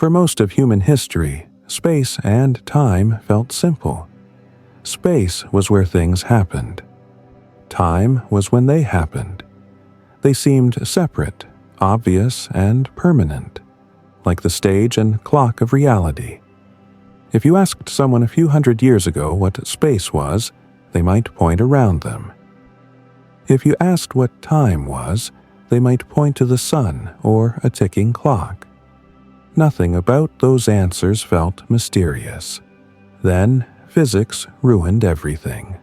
For most of human history, space and time felt simple. Space was where things happened. Time was when they happened. They seemed separate, obvious, and permanent, like the stage and clock of reality. If you asked someone a few hundred years ago what space was, they might point around them. If you asked what time was, they might point to the sun or a ticking clock. Nothing about those answers felt mysterious. Then, physics ruined everything.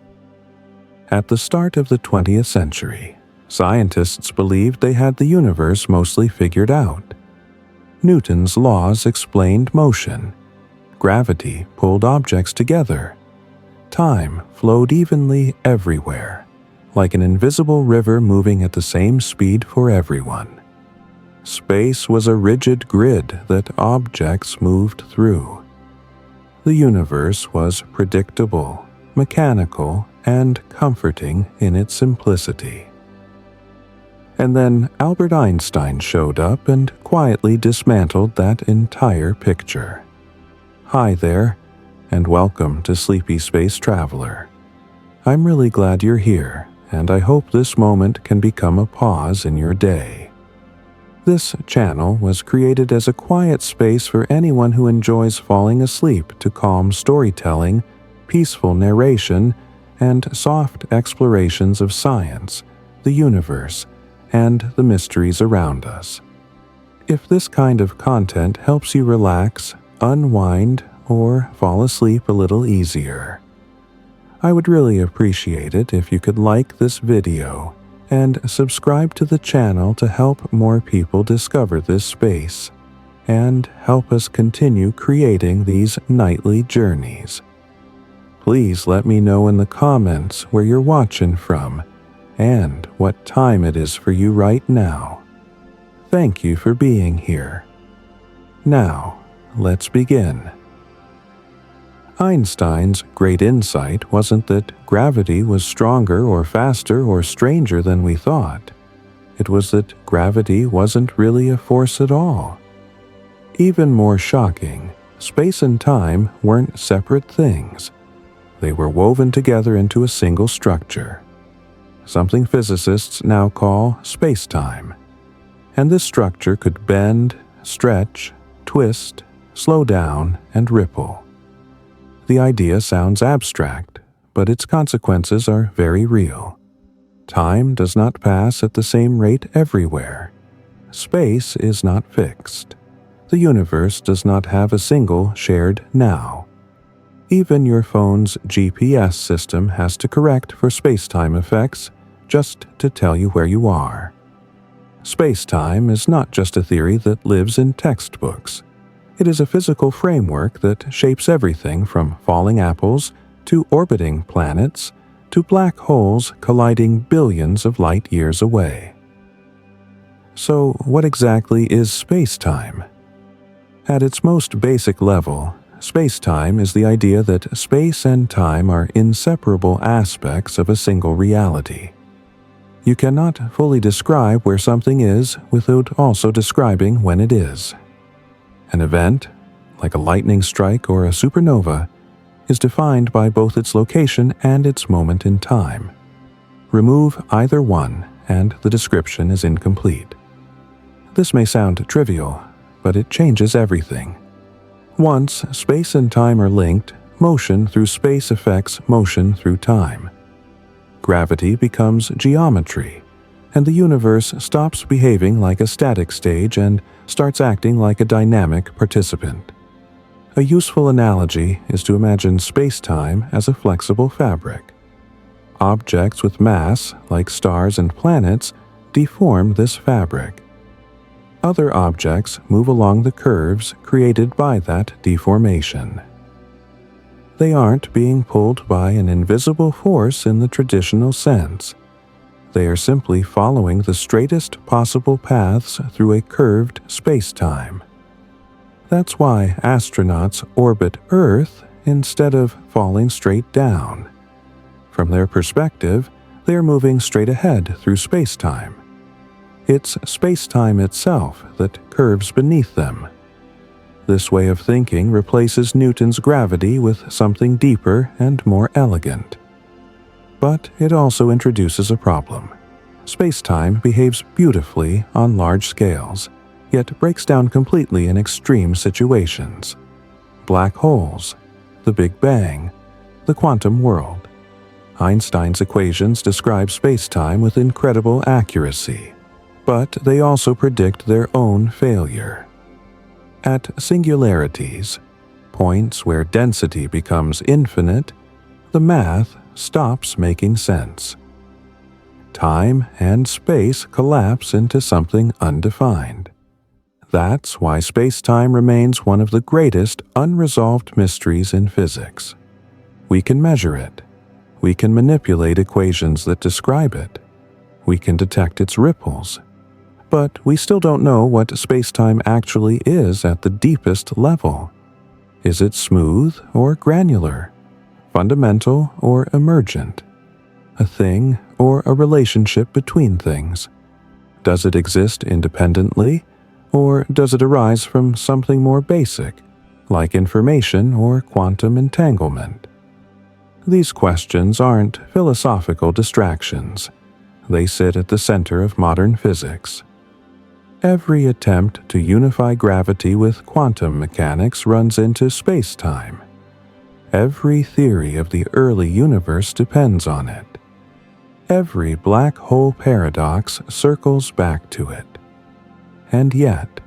At the start of the 20th century, scientists believed they had the universe mostly figured out. Newton's laws explained motion. Gravity pulled objects together. Time flowed evenly everywhere, like an invisible river moving at the same speed for everyone. Space was a rigid grid that objects moved through. The universe was predictable, mechanical, and comforting in its simplicity. And then Albert Einstein showed up and quietly dismantled that entire picture. Hi there, and welcome to Sleepy Space Traveler. I'm really glad you're here, and I hope this moment can become a pause in your day. This channel was created as a quiet space for anyone who enjoys falling asleep to calm storytelling, peaceful narration, and soft explorations of science, the universe, and the mysteries around us. If this kind of content helps you relax, unwind, or fall asleep a little easier, I would really appreciate it if you could like this video and subscribe to the channel to help more people discover this space and help us continue creating these nightly journeys. Please let me know in the comments where you're watching from and what time it is for you right now. Thank you for being here. Now, let's begin. Einstein's great insight wasn't that gravity was stronger or faster or stranger than we thought. It was that gravity wasn't really a force at all. Even more shocking, space and time weren't separate things. They were woven together into a single structure, something physicists now call spacetime. And this structure could bend, stretch, twist, slow down, and ripple. The idea sounds abstract, but its consequences are very real. Time does not pass at the same rate everywhere. Space is not fixed. The universe does not have a single shared now. Even your phone's GPS system has to correct for space-time effects just to tell you where you are. Space-time is not just a theory that lives in textbooks. It is a physical framework that shapes everything from falling apples to orbiting planets to black holes colliding billions of light years away. So, what exactly is space-time? At its most basic level, space-time is the idea that space and time are inseparable aspects of a single reality. You cannot fully describe where something is without also describing when it is. An event, like a lightning strike or a supernova, is defined by both its location and its moment in time. Remove either one, and the description is incomplete. This may sound trivial, but it changes everything. Once space and time are linked, motion through space affects motion through time. Gravity becomes geometry, and the universe stops behaving like a static stage and starts acting like a dynamic participant. A useful analogy is to imagine space-time as a flexible fabric. Objects with mass, like stars and planets, deform this fabric. Other objects move along the curves created by that deformation. They aren't being pulled by an invisible force in the traditional sense. They are simply following the straightest possible paths through a curved space-time. That's why astronauts orbit Earth instead of falling straight down. From their perspective, they are moving straight ahead through space-time. It's space-time itself that curves beneath them. This way of thinking replaces Newton's gravity with something deeper and more elegant. But it also introduces a problem. Spacetime behaves beautifully on large scales, yet breaks down completely in extreme situations. Black holes, the Big Bang, the quantum world. Einstein's equations describe spacetime with incredible accuracy, but they also predict their own failure. At singularities, points where density becomes infinite, the math stops making sense. Time and space collapse into something undefined. That's why spacetime remains one of the greatest unresolved mysteries in physics. We can measure it. We can manipulate equations that describe it. We can detect its ripples. But we still don't know what spacetime actually is at the deepest level. Is it smooth or granular? Fundamental or emergent? A thing or a relationship between things? Does it exist independently, or does it arise from something more basic, like information or quantum entanglement? These questions aren't philosophical distractions. They sit at the center of modern physics. Every attempt to unify gravity with quantum mechanics runs into spacetime. Every theory of the early universe depends on it. Every black hole paradox circles back to it. And yet,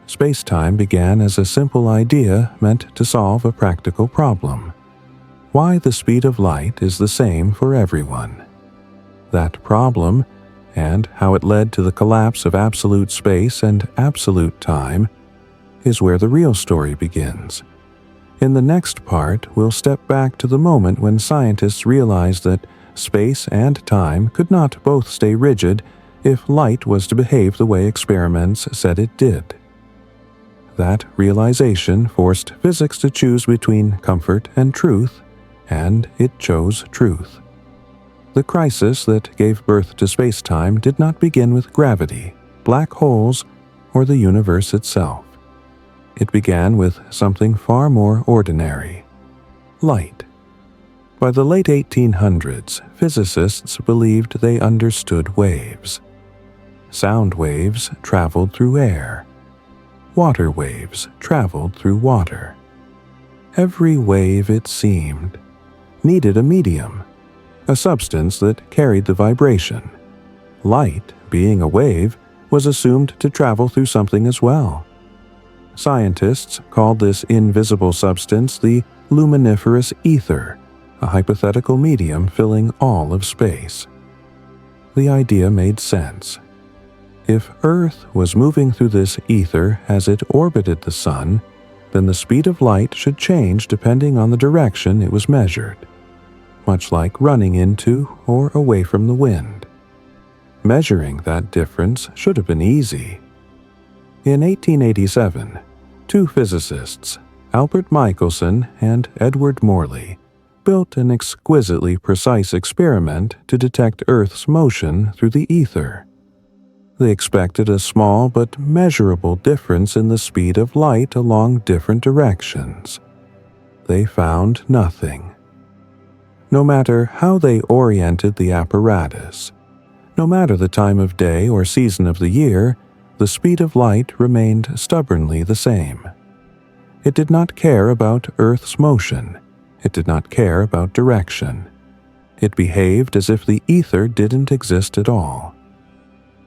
spacetime began as a simple idea meant to solve a practical problem. Why the speed of light is the same for everyone. That problem, and how it led to the collapse of absolute space and absolute time, is where the real story begins. In the next part, we'll step back to the moment when scientists realized that space and time could not both stay rigid if light was to behave the way experiments said it did. That realization forced physics to choose between comfort and truth, and it chose truth. The crisis that gave birth to spacetime did not begin with gravity, black holes, or the universe itself. It began with something far more ordinary: light. By the late 1800s, physicists believed they understood waves. Sound waves traveled through air. Water waves traveled through water. Every wave, it seemed, needed a medium, a substance that carried the vibration. Light, being a wave, was assumed to travel through something as well. Scientists called this invisible substance the luminiferous ether, a hypothetical medium filling all of space. The idea made sense. If Earth was moving through this ether as it orbited the Sun, then the speed of light should change depending on the direction it was measured, much like running into or away from the wind. Measuring that difference should have been easy. In 1887, two physicists, Albert Michelson and Edward Morley, built an exquisitely precise experiment to detect Earth's motion through the ether. They expected a small but measurable difference in the speed of light along different directions. They found nothing. No matter how they oriented the apparatus, no matter the time of day or season of the year, the speed of light remained stubbornly the same. It did not care about Earth's motion. It did not care about direction. It behaved as if the ether didn't exist at all.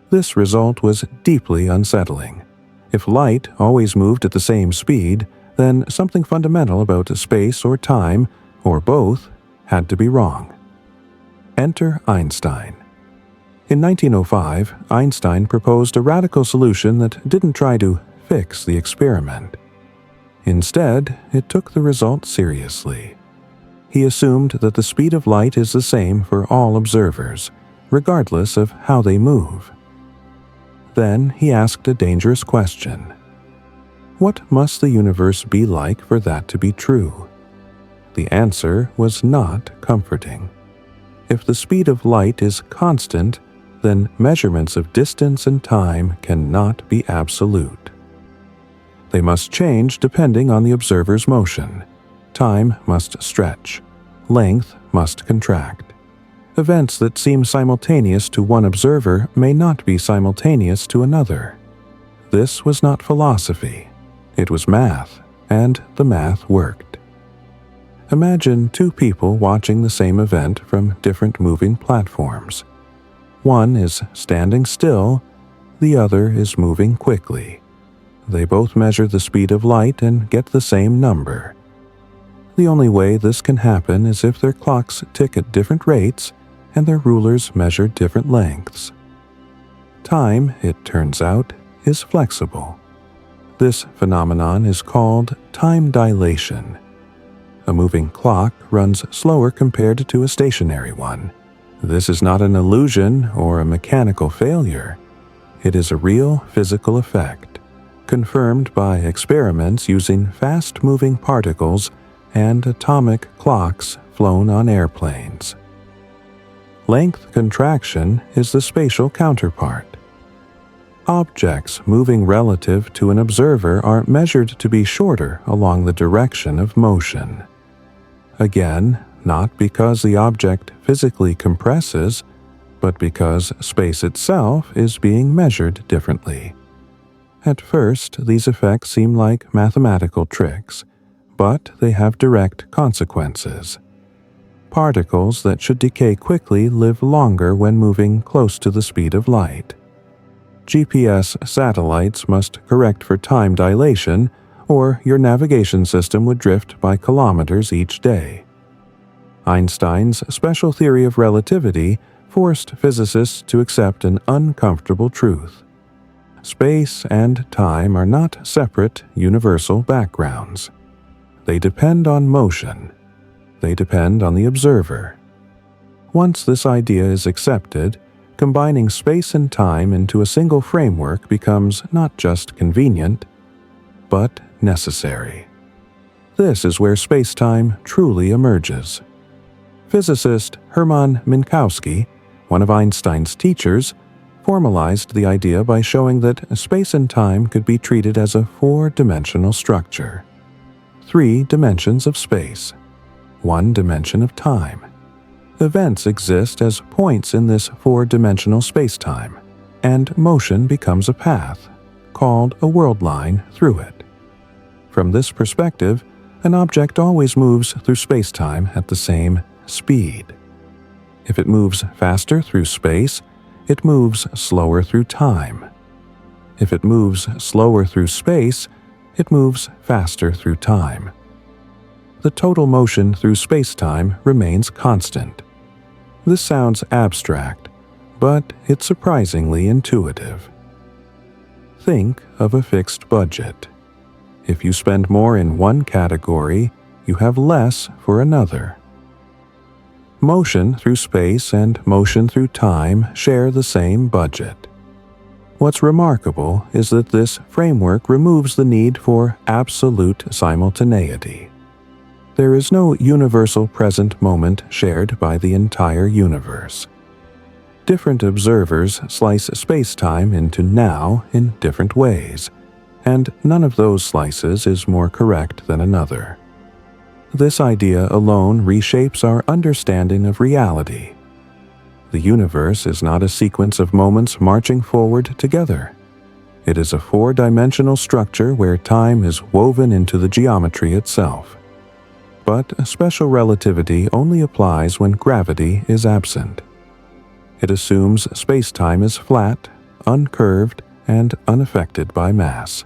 This result was deeply unsettling. If light always moved at the same speed, then something fundamental about space or time, or both, had to be wrong. Enter Einstein. In 1905, Einstein proposed a radical solution that didn't try to fix the experiment. Instead, it took the result seriously. He assumed that the speed of light is the same for all observers, regardless of how they move. Then he asked a dangerous question. What must the universe be like for that to be true? The answer was not comforting. If the speed of light is constant, then measurements of distance and time cannot be absolute. They must change depending on the observer's motion. Time must stretch. Length must contract. Events that seem simultaneous to one observer may not be simultaneous to another. This was not philosophy. It was math, and the math worked. Imagine two people watching the same event from different moving platforms. One is standing still, the other is moving quickly. They both measure the speed of light and get the same number. The only way this can happen is if their clocks tick at different rates and their rulers measure different lengths. Time, it turns out, is flexible. This phenomenon is called time dilation. A moving clock runs slower compared to a stationary one. This is not an illusion or a mechanical failure. It is a real physical effect, confirmed by experiments using fast-moving particles and atomic clocks flown on airplanes. Length contraction is the spatial counterpart. Objects moving relative to an observer are measured to be shorter along the direction of motion. Again, not because the object physically compresses, but because space itself is being measured differently. At first, these effects seem like mathematical tricks, but they have direct consequences. Particles that should decay quickly live longer when moving close to the speed of light. GPS satellites must correct for time dilation, or your navigation system would drift by kilometers each day. Einstein's special theory of relativity forced physicists to accept an uncomfortable truth. Space and time are not separate, universal backgrounds. They depend on motion. They depend on the observer. Once this idea is accepted, combining space and time into a single framework becomes not just convenient, but necessary. This is where spacetime truly emerges. Physicist Hermann Minkowski, one of Einstein's teachers, formalized the idea by showing that space and time could be treated as a four-dimensional structure. 3 dimensions of space, 1 dimension of time. Events exist as points in this 4-dimensional spacetime, and motion becomes a path, called a world line, through it. From this perspective, an object always moves through spacetime at the same speed. If it moves faster through space, it moves slower through time. If it moves slower through space, it moves faster through time. The total motion through spacetime remains constant. This sounds abstract, but it's surprisingly intuitive. Think of a fixed budget. If you spend more in one category, you have less for another. Motion through space and motion through time share the same budget. What's remarkable is that this framework removes the need for absolute simultaneity. There is no universal present moment shared by the entire universe. Different observers slice spacetime into now in different ways, and none of those slices is more correct than another. This idea alone reshapes our understanding of reality. The universe is not a sequence of moments marching forward together. It is a 4-dimensional structure where time is woven into the geometry itself. But special relativity only applies when gravity is absent. It assumes spacetime is flat, uncurved, and unaffected by mass.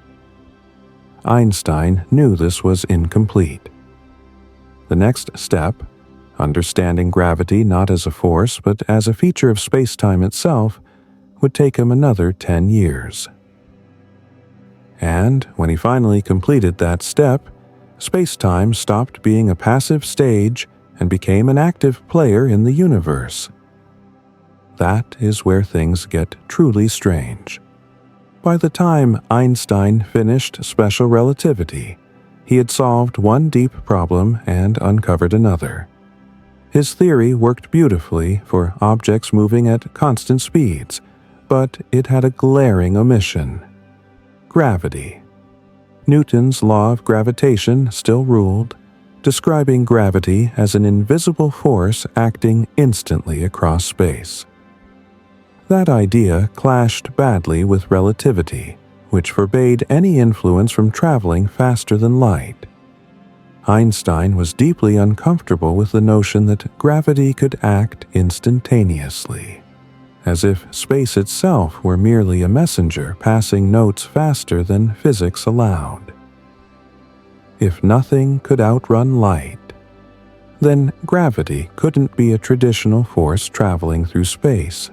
Einstein knew this was incomplete. The next step, understanding gravity not as a force but as a feature of spacetime itself, would take him another 10 years. And when he finally completed that step, spacetime stopped being a passive stage and became an active player in the universe. That is where things get truly strange. By the time Einstein finished special relativity, he had solved one deep problem and uncovered another. His theory worked beautifully for objects moving at constant speeds, but it had a glaring omission: gravity. Newton's law of gravitation still ruled, describing gravity as an invisible force acting instantly across space. That idea clashed badly with relativity, which forbade any influence from traveling faster than light. Einstein was deeply uncomfortable with the notion that gravity could act instantaneously, as if space itself were merely a messenger passing notes faster than physics allowed. If nothing could outrun light, then gravity couldn't be a traditional force traveling through space.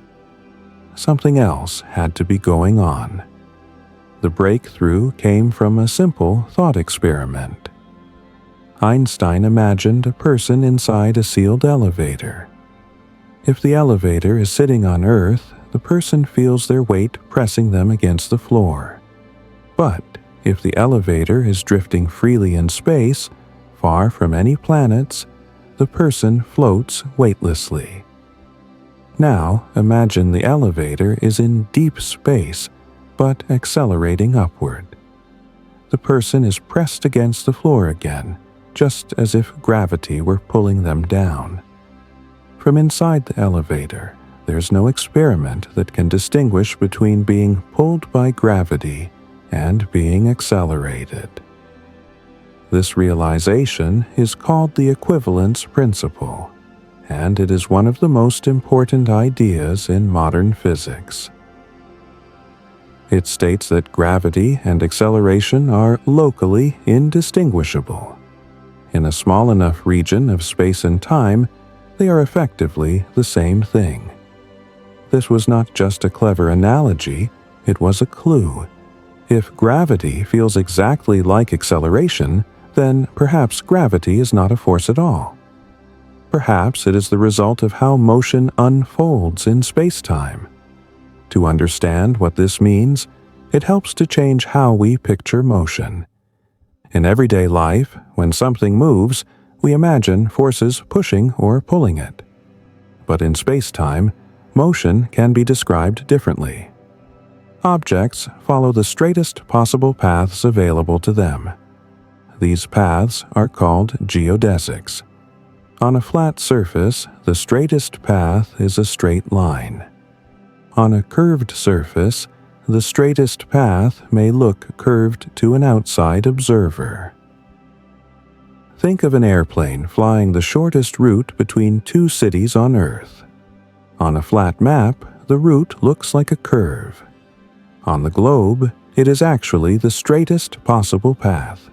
Something else had to be going on. The breakthrough came from a simple thought experiment. Einstein imagined a person inside a sealed elevator. If the elevator is sitting on Earth, the person feels their weight pressing them against the floor. But if the elevator is drifting freely in space, far from any planets, the person floats weightlessly. Now imagine the elevator is in deep space, but accelerating upward. The person is pressed against the floor again, just as if gravity were pulling them down. From inside the elevator, there's no experiment that can distinguish between being pulled by gravity and being accelerated. This realization is called the equivalence principle, and it is one of the most important ideas in modern physics. It states that gravity and acceleration are locally indistinguishable. In a small enough region of space and time, they are effectively the same thing. This was not just a clever analogy, it was a clue. If gravity feels exactly like acceleration, then perhaps gravity is not a force at all. Perhaps it is the result of how motion unfolds in space-time. To understand what this means, it helps to change how we picture motion. In everyday life, when something moves, we imagine forces pushing or pulling it. But in space-time, motion can be described differently. Objects follow the straightest possible paths available to them. These paths are called geodesics. On a flat surface, the straightest path is a straight line. On a curved surface, the straightest path may look curved to an outside observer. Think of an airplane flying the shortest route between two cities on Earth. On a flat map, the route looks like a curve. On the globe, it is actually the straightest possible path.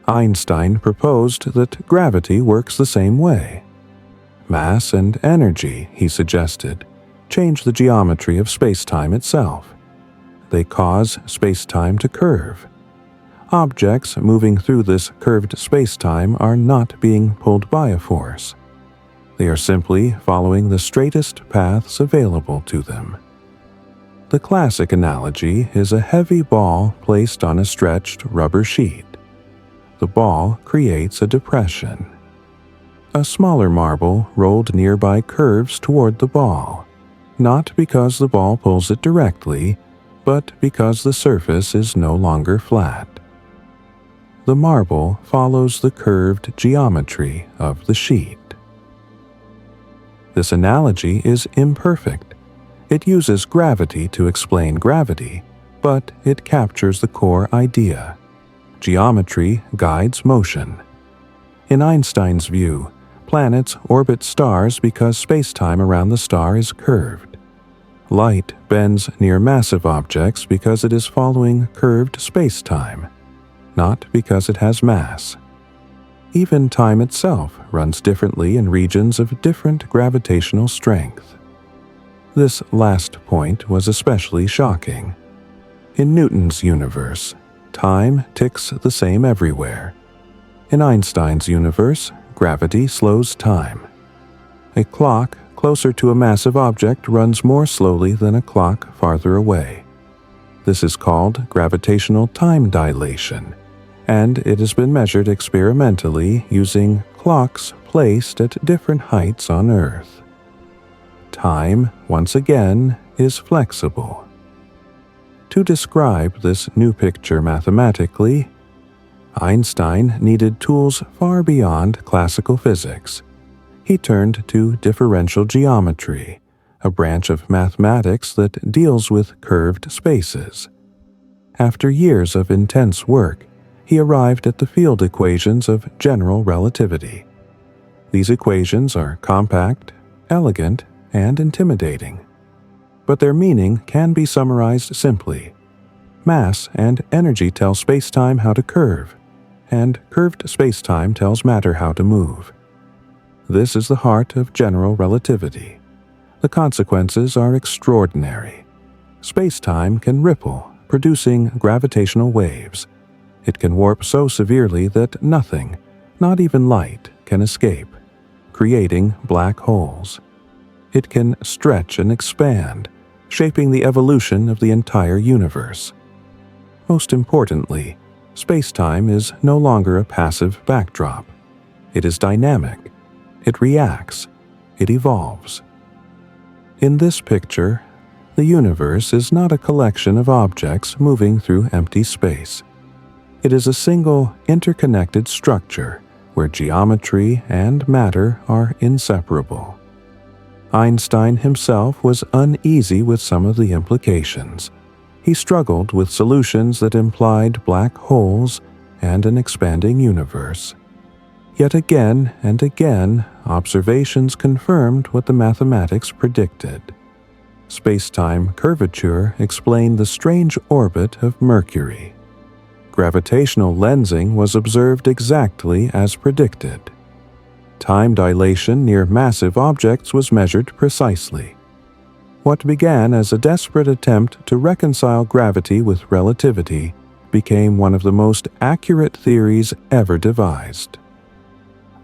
Einstein proposed that gravity works the same way. Mass and energy, he suggested, change the geometry of space-time itself. They cause space-time to curve. Objects moving through this curved space-time are not being pulled by a force. They are simply following the straightest paths available to them. The classic analogy is a heavy ball placed on a stretched rubber sheet. The ball creates a depression. A smaller marble rolled nearby curves toward the ball, not because the ball pulls it directly, but because the surface is no longer flat. The marble follows the curved geometry of the sheet. This analogy is imperfect. It uses gravity to explain gravity, but it captures the core idea. Geometry guides motion. In Einstein's view, planets orbit stars because space-time around the star is curved. Light bends near massive objects because it is following curved space-time, not because it has mass. Even time itself runs differently in regions of different gravitational strength. This last point was especially shocking. In Newton's universe, time ticks the same everywhere. In Einstein's universe, gravity slows time. A clock closer to a massive object runs more slowly than a clock farther away. This is called gravitational time dilation, and it has been measured experimentally using clocks placed at different heights on Earth. Time, once again, is flexible. To describe this new picture mathematically, Einstein needed tools far beyond classical physics. He turned to differential geometry, a branch of mathematics that deals with curved spaces. After years of intense work, he arrived at the field equations of general relativity. These equations are compact, elegant, and intimidating. But their meaning can be summarized simply. Mass and energy tell spacetime how to curve, and curved spacetime tells matter how to move. This is the heart of general relativity. The consequences are extraordinary. Spacetime can ripple, producing gravitational waves. It can warp so severely that nothing, not even light, can escape, creating black holes. It can stretch and expand, shaping the evolution of the entire universe. Most importantly, spacetime is no longer a passive backdrop. It is dynamic. It reacts. It evolves. In this picture, the universe is not a collection of objects moving through empty space. It is a single, interconnected structure where geometry and matter are inseparable. Einstein himself was uneasy with some of the implications. He struggled with solutions that implied black holes and an expanding universe. Yet again and again, observations confirmed what the mathematics predicted. Spacetime curvature explained the strange orbit of Mercury. Gravitational lensing was observed exactly as predicted. Time dilation near massive objects was measured precisely. What began as a desperate attempt to reconcile gravity with relativity became one of the most accurate theories ever devised.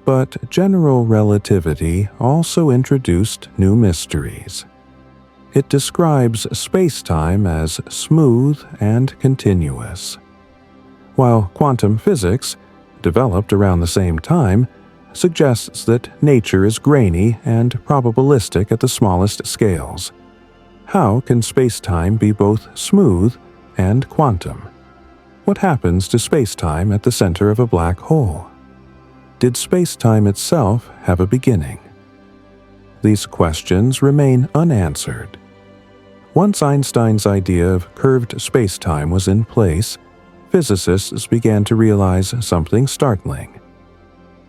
But general relativity also introduced new mysteries. It describes spacetime as smooth and continuous, while quantum physics, developed around the same time, suggests that nature is grainy and probabilistic at the smallest scales. How can spacetime be both smooth and quantum? What happens to spacetime at the center of a black hole? Did spacetime itself have a beginning? These questions remain unanswered. Once Einstein's idea of curved spacetime was in place, physicists began to realize something startling.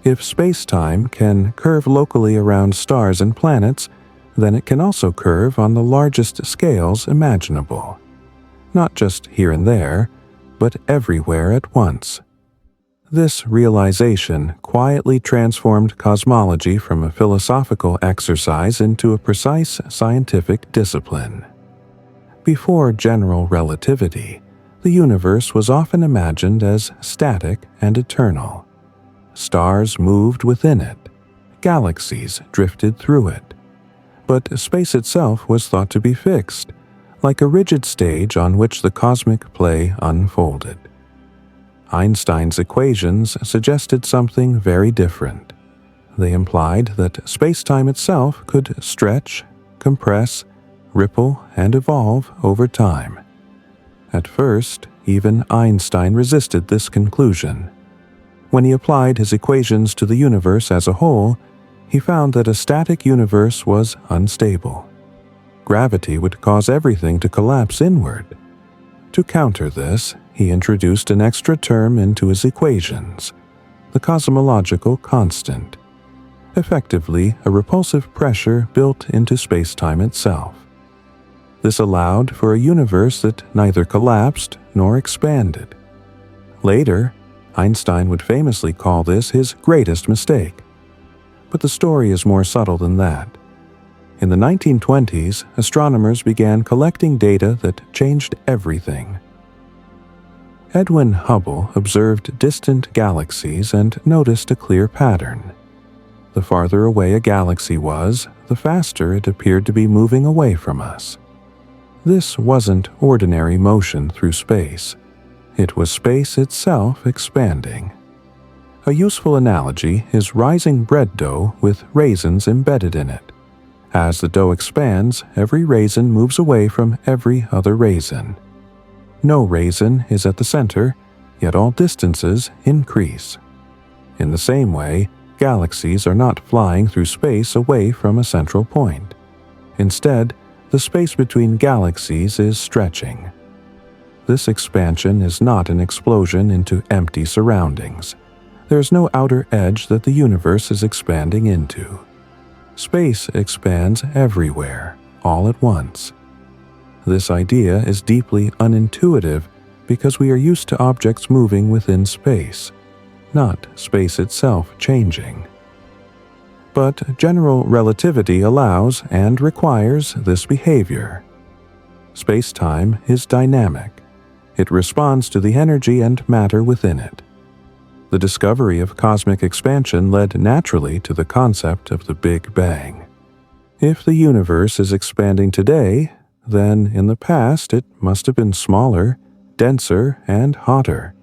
If spacetime can curve locally around stars and planets, then it can also curve on the largest scales imaginable. Not just here and there, but everywhere at once. This realization quietly transformed cosmology from a philosophical exercise into a precise scientific discipline. Before general relativity, the universe was often imagined as static and eternal. Stars moved within it. Galaxies drifted through it. But space itself was thought to be fixed, like a rigid stage on which the cosmic play unfolded. Einstein's equations suggested something very different. They implied that spacetime itself could stretch, compress, ripple, and evolve over time. At first, even Einstein resisted this conclusion. When he applied his equations to the universe as a whole, he found that a static universe was unstable. Gravity would cause everything to collapse inward. To counter this, he introduced an extra term into his equations, the cosmological constant, effectively a repulsive pressure built into spacetime itself. This allowed for a universe that neither collapsed nor expanded. Later, Einstein would famously call this his greatest mistake. But the story is more subtle than that. In the 1920s, astronomers began collecting data that changed everything. Edwin Hubble observed distant galaxies and noticed a clear pattern. The farther away a galaxy was, the faster it appeared to be moving away from us. This wasn't ordinary motion through space. It was space itself expanding. A useful analogy is rising bread dough with raisins embedded in it. As the dough expands, every raisin moves away from every other raisin. No raisin is at the center, yet all distances increase. In the same way, galaxies are not flying through space away from a central point. Instead, the space between galaxies is stretching. This expansion is not an explosion into empty surroundings. There is no outer edge that the universe is expanding into. Space expands everywhere, all at once. This idea is deeply unintuitive because we are used to objects moving within space, not space itself changing. But general relativity allows and requires this behavior. Space-time is dynamic. It responds to the energy and matter within it. The discovery of cosmic expansion led naturally to the concept of the Big Bang. If the universe is expanding today, then in the past it must have been smaller, denser, and hotter.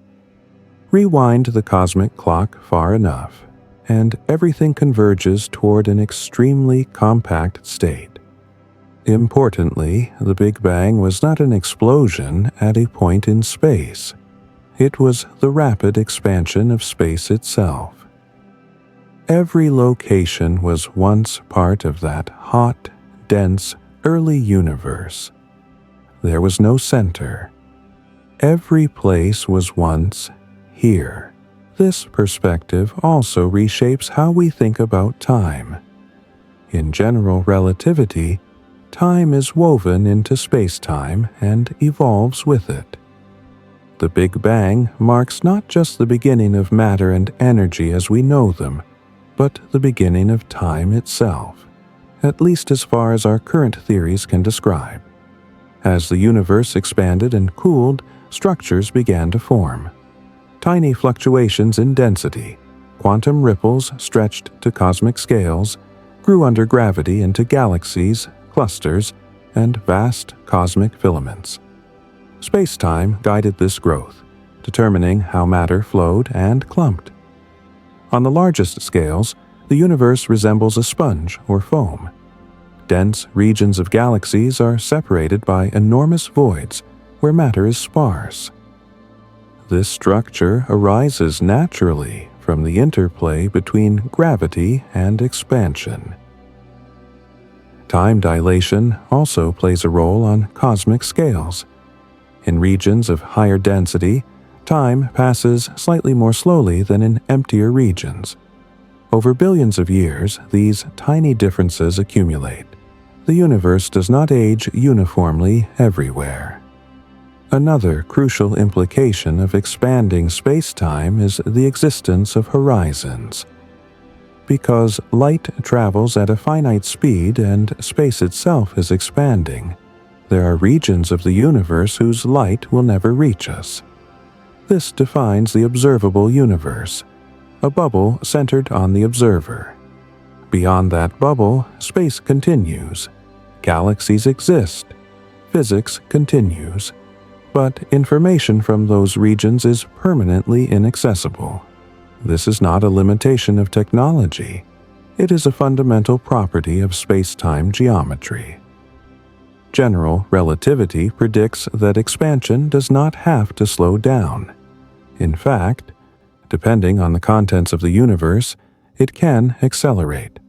Rewind the cosmic clock far enough, and everything converges toward an extremely compact state. Importantly, the Big Bang was not an explosion at a point in space. It was the rapid expansion of space itself. Every location was once part of that hot, dense, early universe. There was no center. Every place was once here. This perspective also reshapes how we think about time. In general relativity, time is woven into space-time and evolves with it. The Big Bang marks not just the beginning of matter and energy as we know them, but the beginning of time itself, at least as far as our current theories can describe. As the universe expanded and cooled, structures began to form. Tiny fluctuations in density, quantum ripples stretched to cosmic scales, grew under gravity into galaxies, clusters, and vast cosmic filaments. Space-time guided this growth, determining how matter flowed and clumped. On the largest scales, the universe resembles a sponge or foam. Dense regions of galaxies are separated by enormous voids where matter is sparse. This structure arises naturally from the interplay between gravity and expansion. Time dilation also plays a role on cosmic scales. In regions of higher density, time passes slightly more slowly than in emptier regions. Over billions of years, these tiny differences accumulate. The universe does not age uniformly everywhere. Another crucial implication of expanding space-time is the existence of horizons. Because light travels at a finite speed and space itself is expanding, there are regions of the universe whose light will never reach us. This defines the observable universe, a bubble centered on the observer. Beyond that bubble, space continues. Galaxies exist. Physics continues. But information from those regions is permanently inaccessible. This is not a limitation of technology. It is a fundamental property of space-time geometry. General relativity predicts that expansion does not have to slow down. In fact, depending on the contents of the universe, it can accelerate.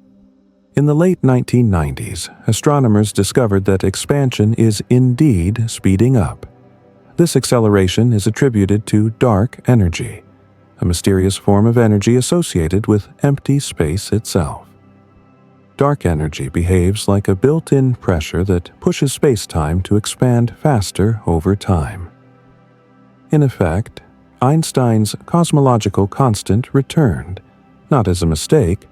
In the late 1990s, astronomers discovered that expansion is indeed speeding up. This acceleration is attributed to dark energy, a mysterious form of energy associated with empty space itself. Dark energy behaves like a built-in pressure that pushes space-time to expand faster over time. In effect, Einstein's cosmological constant returned, not as a mistake,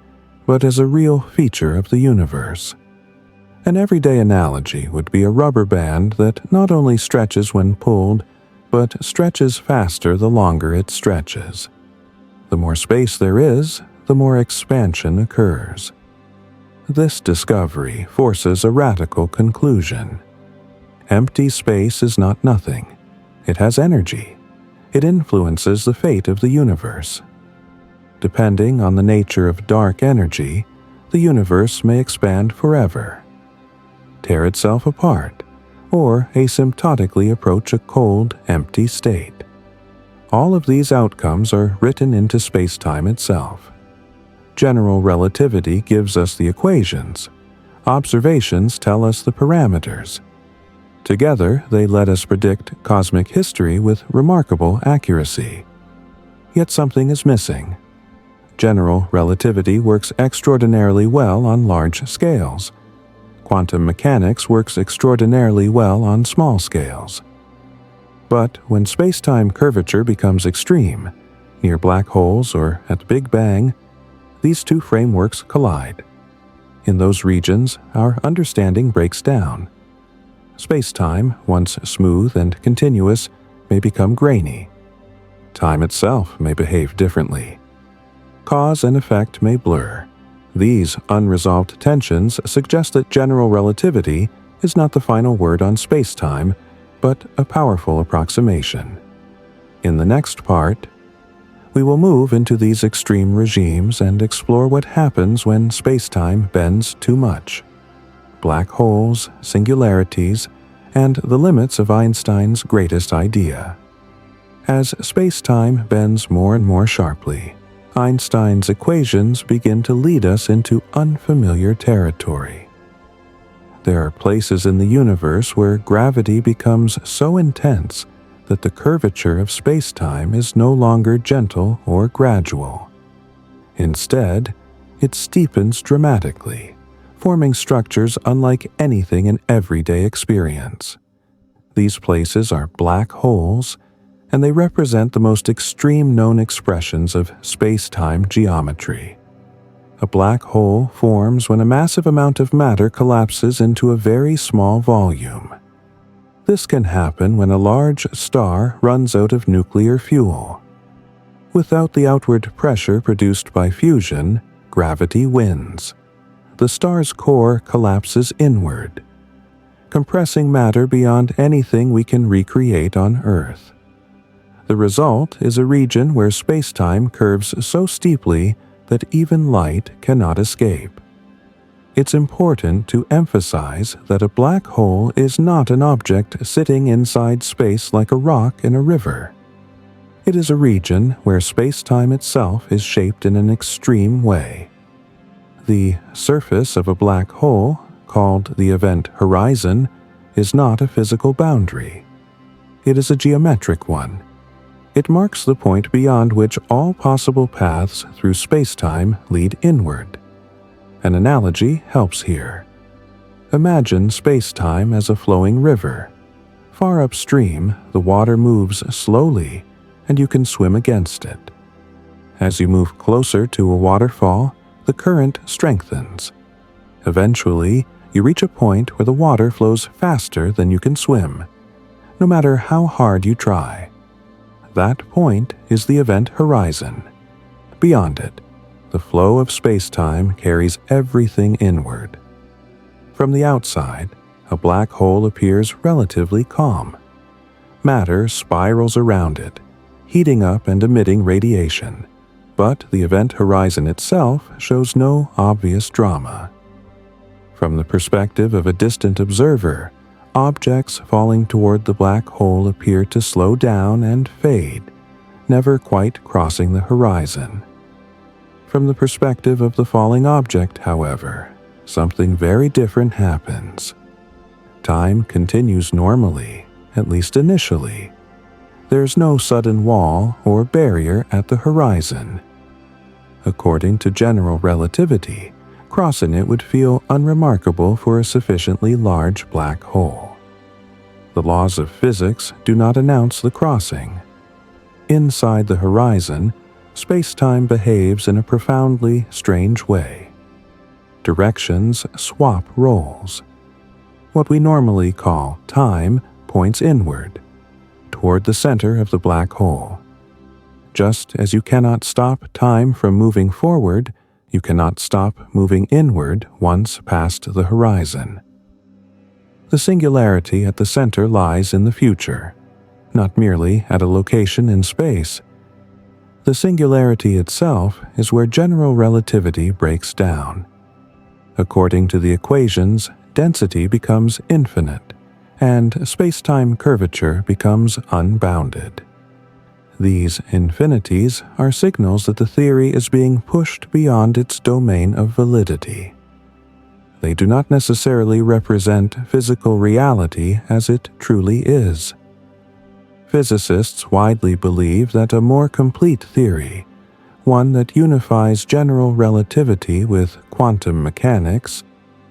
but as a real feature of the universe. An everyday analogy would be a rubber band that not only stretches when pulled, but stretches faster the longer it stretches. The more space there is, the more expansion occurs. This discovery forces a radical conclusion. Empty space is not nothing. It has energy. It influences the fate of the universe. Depending on the nature of dark energy, the universe may expand forever, tear itself apart, or asymptotically approach a cold, empty state. All of these outcomes are written into spacetime itself. General relativity gives us the equations. Observations tell us the parameters. Together, they let us predict cosmic history with remarkable accuracy. Yet something is missing. General relativity works extraordinarily well on large scales. Quantum mechanics works extraordinarily well on small scales. But when spacetime curvature becomes extreme, near black holes or at the Big Bang, these two frameworks collide. In those regions, our understanding breaks down. Spacetime, once smooth and continuous, may become grainy. Time itself may behave differently. Cause and effect may blur. These unresolved tensions suggest that general relativity is not the final word on spacetime, but a powerful approximation. In the next part, we will move into these extreme regimes and explore what happens when spacetime bends too much. Black holes, singularities, and the limits of Einstein's greatest idea. As spacetime bends more and more sharply, Einstein's equations begin to lead us into unfamiliar territory. There are places in the universe where gravity becomes so intense that the curvature of spacetime is no longer gentle or gradual. Instead, it steepens dramatically, forming structures unlike anything in everyday experience. These places are black holes, and they represent the most extreme known expressions of space-time geometry. A black hole forms when a massive amount of matter collapses into a very small volume. This can happen when a large star runs out of nuclear fuel. Without the outward pressure produced by fusion, gravity wins. The star's core collapses inward, compressing matter beyond anything we can recreate on Earth. The result is a region where spacetime curves so steeply that even light cannot escape. It's important to emphasize that a black hole is not an object sitting inside space like a rock in a river. It is a region where spacetime itself is shaped in an extreme way. The surface of a black hole, called the event horizon, is not a physical boundary. It is a geometric one. It marks the point beyond which all possible paths through spacetime lead inward. An analogy helps here. Imagine spacetime as a flowing river. Far upstream, the water moves slowly, and you can swim against it. As you move closer to a waterfall, the current strengthens. Eventually, you reach a point where the water flows faster than you can swim, no matter how hard you try. That point is the event horizon. Beyond it, the flow of spacetime carries everything inward. From the outside, a black hole appears relatively calm. Matter spirals around it, heating up and emitting radiation, but the event horizon itself shows no obvious drama. From the perspective of a distant observer, objects falling toward the black hole appear to slow down and fade, never quite crossing the horizon. From the perspective of the falling object, however, something very different happens. Time continues normally, at least initially. There's no sudden wall or barrier at the horizon. According to general relativity, crossing it would feel unremarkable for a sufficiently large black hole. The laws of physics do not announce the crossing. Inside the horizon, spacetime behaves in a profoundly strange way. Directions swap roles. What we normally call time points inward, toward the center of the black hole. Just as you cannot stop time from moving forward, you cannot stop moving inward once past the horizon. The singularity at the center lies in the future, not merely at a location in space. The singularity itself is where general relativity breaks down. According to the equations, density becomes infinite, and spacetime curvature becomes unbounded. These infinities are signals that the theory is being pushed beyond its domain of validity. They do not necessarily represent physical reality as it truly is. Physicists widely believe that a more complete theory, one that unifies general relativity with quantum mechanics,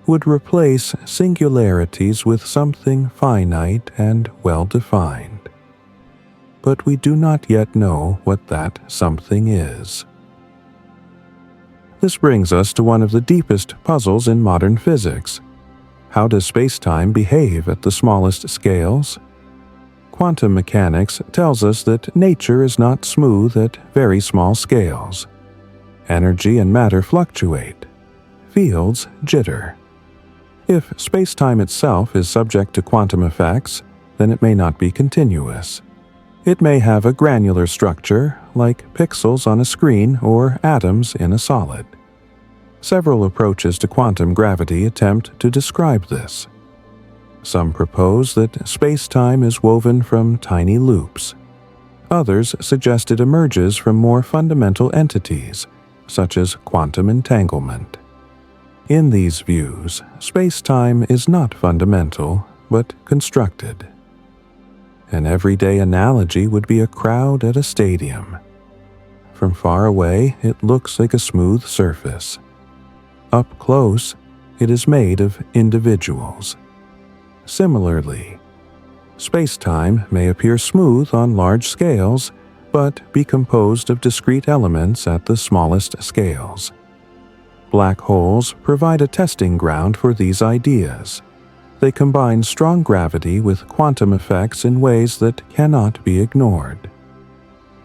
would replace singularities with something finite and well-defined. But we do not yet know what that something is. This brings us to one of the deepest puzzles in modern physics. How does spacetime behave at the smallest scales? Quantum mechanics tells us that nature is not smooth at very small scales. Energy and matter fluctuate. Fields jitter. If spacetime itself is subject to quantum effects, then it may not be continuous. It may have a granular structure, like pixels on a screen or atoms in a solid. Several approaches to quantum gravity attempt to describe this. Some propose that spacetime is woven from tiny loops. Others suggest it emerges from more fundamental entities, such as quantum entanglement. In these views, spacetime is not fundamental, but constructed. An everyday analogy would be a crowd at a stadium. From far away, it looks like a smooth surface. Up close, it is made of individuals. Similarly, spacetime may appear smooth on large scales, but be composed of discrete elements at the smallest scales. Black holes provide a testing ground for these ideas. They combine strong gravity with quantum effects in ways that cannot be ignored.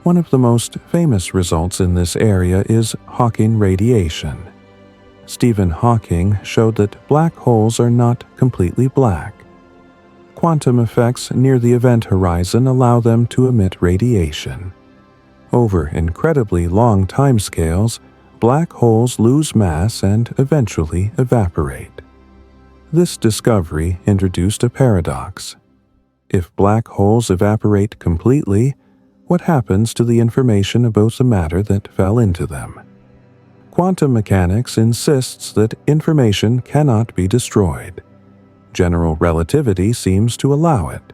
One of the most famous results in this area is Hawking radiation. Stephen Hawking showed that black holes are not completely black. Quantum effects near the event horizon allow them to emit radiation. Over incredibly long timescales, black holes lose mass and eventually evaporate. This discovery introduced a paradox. If black holes evaporate completely, what happens to the information about the matter that fell into them? Quantum mechanics insists that information cannot be destroyed. General relativity seems to allow it.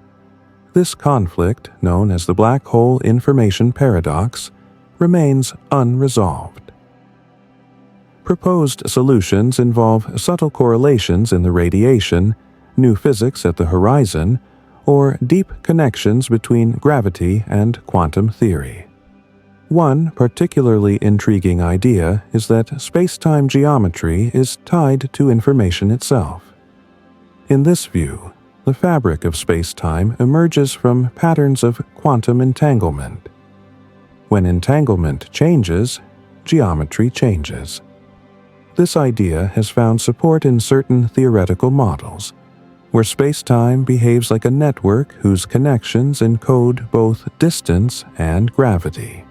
This conflict, known as the black hole information paradox, remains unresolved. Proposed solutions involve subtle correlations in the radiation, new physics at the horizon, or deep connections between gravity and quantum theory. One particularly intriguing idea is that spacetime geometry is tied to information itself. In this view, the fabric of spacetime emerges from patterns of quantum entanglement. When entanglement changes, geometry changes. This idea has found support in certain theoretical models, where spacetime behaves like a network whose connections encode both distance and gravity.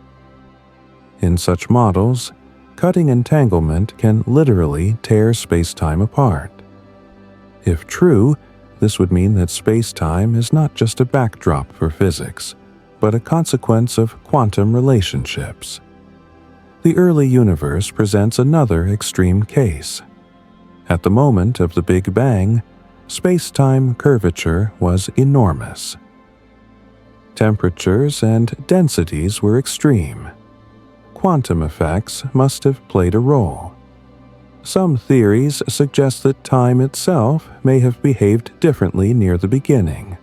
In such models, cutting entanglement can literally tear spacetime apart. If true, this would mean that spacetime is not just a backdrop for physics, but a consequence of quantum relationships. The early universe presents another extreme case. At the moment of the Big Bang, spacetime curvature was enormous. Temperatures and densities were extreme. Quantum effects must have played a role. Some theories suggest that time itself may have behaved differently near the beginning.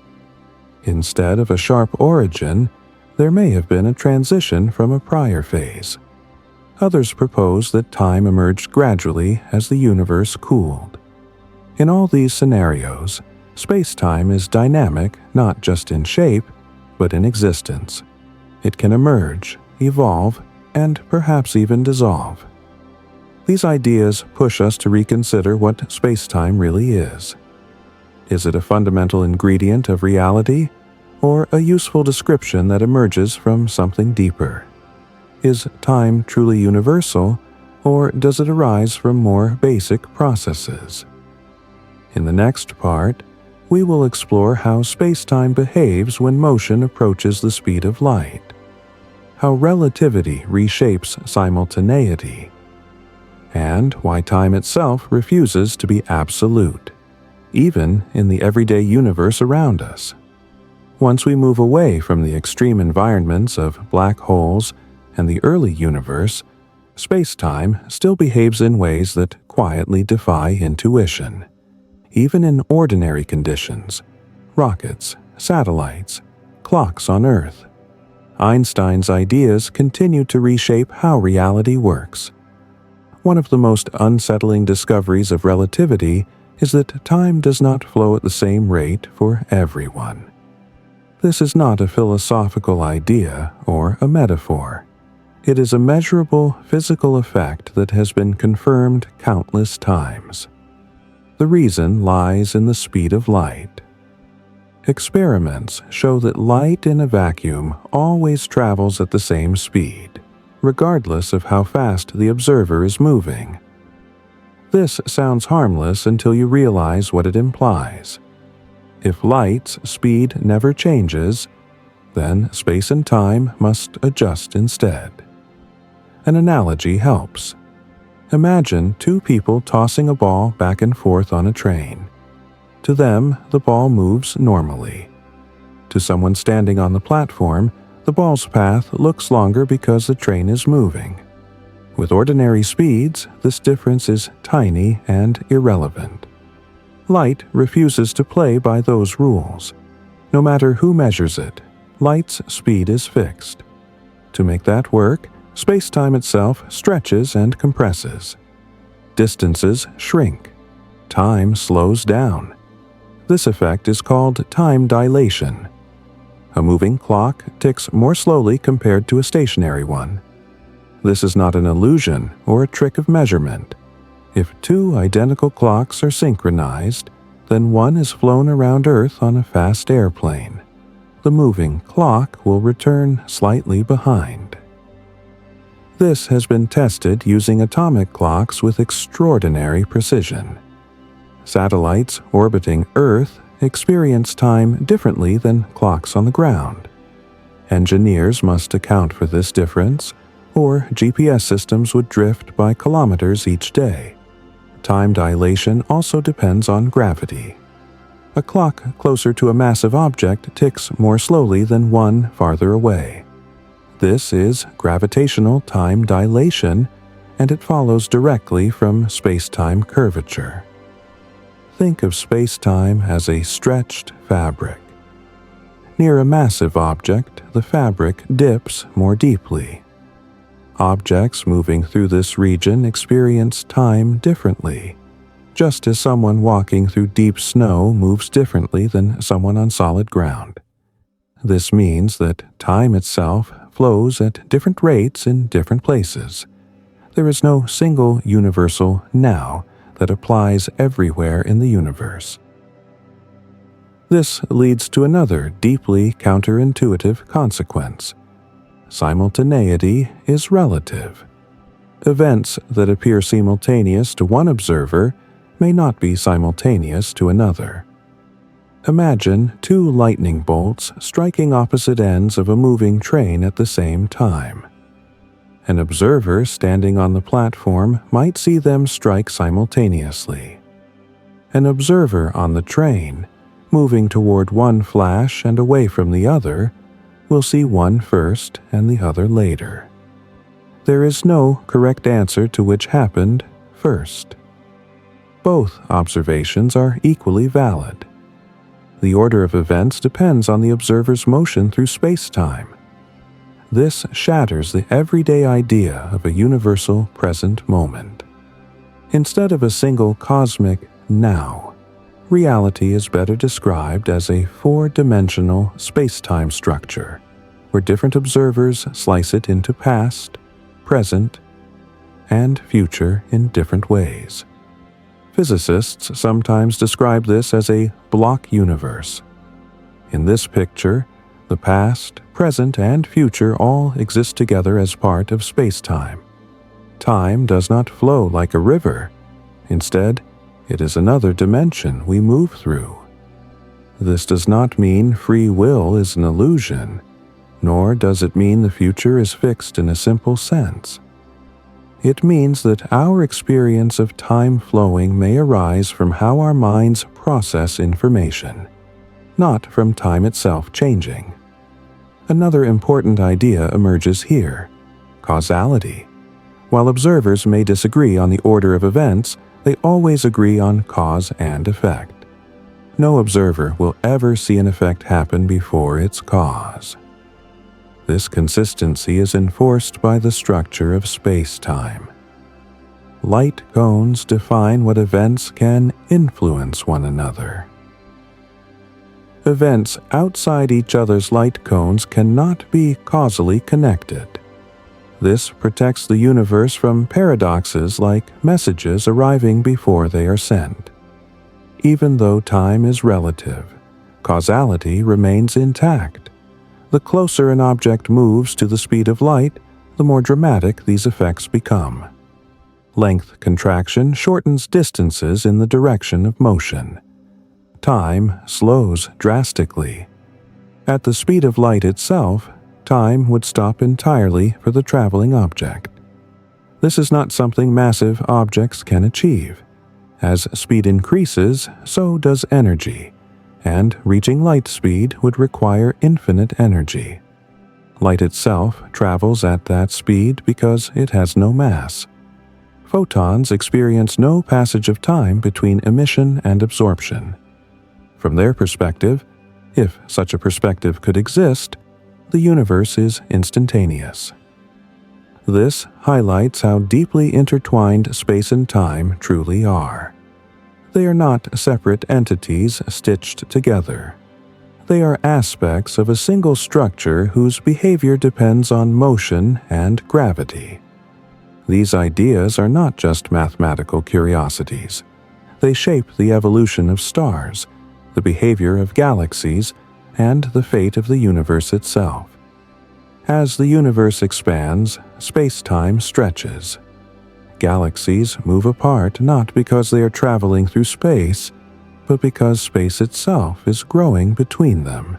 Instead of a sharp origin, there may have been a transition from a prior phase. Others propose that time emerged gradually as the universe cooled. In all these scenarios, spacetime is dynamic not just in shape, but in existence. It can emerge, evolve, and perhaps even dissolve. These ideas push us to reconsider what spacetime really is. Is it a fundamental ingredient of reality, or a useful description that emerges from something deeper? Is time truly universal, or does it arise from more basic processes? In the next part, we will explore how spacetime behaves when motion approaches the speed of light, how relativity reshapes simultaneity, and why time itself refuses to be absolute, even in the everyday universe around us. Once we move away from the extreme environments of black holes and the early universe, spacetime still behaves in ways that quietly defy intuition. Even in ordinary conditions, rockets, satellites, clocks on Earth, Einstein's ideas continue to reshape how reality works. One of the most unsettling discoveries of relativity is that time does not flow at the same rate for everyone. This is not a philosophical idea or a metaphor. It is a measurable physical effect that has been confirmed countless times. The reason lies in the speed of light. Experiments show that light in a vacuum always travels at the same speed, regardless of how fast the observer is moving. This sounds harmless until you realize what it implies. If light's speed never changes, then space and time must adjust instead. An analogy helps. Imagine two people tossing a ball back and forth on a train. To them, the ball moves normally. To someone standing on the platform, the ball's path looks longer because the train is moving. With ordinary speeds, this difference is tiny and irrelevant. Light refuses to play by those rules. No matter who measures it, light's speed is fixed. To make that work, spacetime itself stretches and compresses. Distances shrink. Time slows down. This effect is called time dilation. A moving clock ticks more slowly compared to a stationary one. This is not an illusion or a trick of measurement. If two identical clocks are synchronized, then one is flown around Earth on a fast airplane. The moving clock will return slightly behind. This has been tested using atomic clocks with extraordinary precision. Satellites orbiting Earth experience time differently than clocks on the ground. Engineers must account for this difference, or GPS systems would drift by kilometers each day. Time dilation also depends on gravity. A clock closer to a massive object ticks more slowly than one farther away. This is gravitational time dilation, and it follows directly from spacetime curvature. Think of spacetime as a stretched fabric. Near a massive object, the fabric dips more deeply. Objects moving through this region experience time differently, just as someone walking through deep snow moves differently than someone on solid ground. This means that time itself flows at different rates in different places. There is no single universal now that applies everywhere in the universe. This leads to another deeply counterintuitive consequence. Simultaneity is relative. Events that appear simultaneous to one observer may not be simultaneous to another. Imagine two lightning bolts striking opposite ends of a moving train at the same time. An observer standing on the platform might see them strike simultaneously. An observer on the train, moving toward one flash and away from the other, will see one first and the other later. There is no correct answer to which happened first. Both observations are equally valid. The order of events depends on the observer's motion through space-time. This shatters the everyday idea of a universal present moment. Instead of a single cosmic now, reality is better described as a four-dimensional space-time structure, where different observers slice it into past, present, and future in different ways. Physicists sometimes describe this as a block universe. In this picture, the past, present, and future all exist together as part of space-time. Time does not flow like a river. Instead, it is another dimension we move through. This does not mean free will is an illusion, nor does it mean the future is fixed in a simple sense. It means that our experience of time flowing may arise from how our minds process information, not from time itself changing. Another important idea emerges here: causality. While observers may disagree on the order of events, they always agree on cause and effect. No observer will ever see an effect happen before its cause. This consistency is enforced by the structure of space-time. Light cones define what events can influence one another. Events outside each other's light cones cannot be causally connected. This protects the universe from paradoxes like messages arriving before they are sent. Even though time is relative, causality remains intact. The closer an object moves to the speed of light, the more dramatic these effects become. Length contraction shortens distances in the direction of motion. Time slows drastically. At the speed of light itself, time would stop entirely for the traveling object. This is not something massive objects can achieve. As speed increases, so does energy, and reaching light speed would require infinite energy. Light itself travels at that speed because it has no mass. Photons experience no passage of time between emission and absorption. From their perspective, if such a perspective could exist, the universe is instantaneous. This highlights how deeply intertwined space and time truly are. They are not separate entities stitched together. They are aspects of a single structure whose behavior depends on motion and gravity. These ideas are not just mathematical curiosities. They shape the evolution of stars, the behavior of galaxies, and the fate of the universe itself. As the universe expands, space-time stretches. Galaxies move apart not because they are traveling through space, but because space itself is growing between them.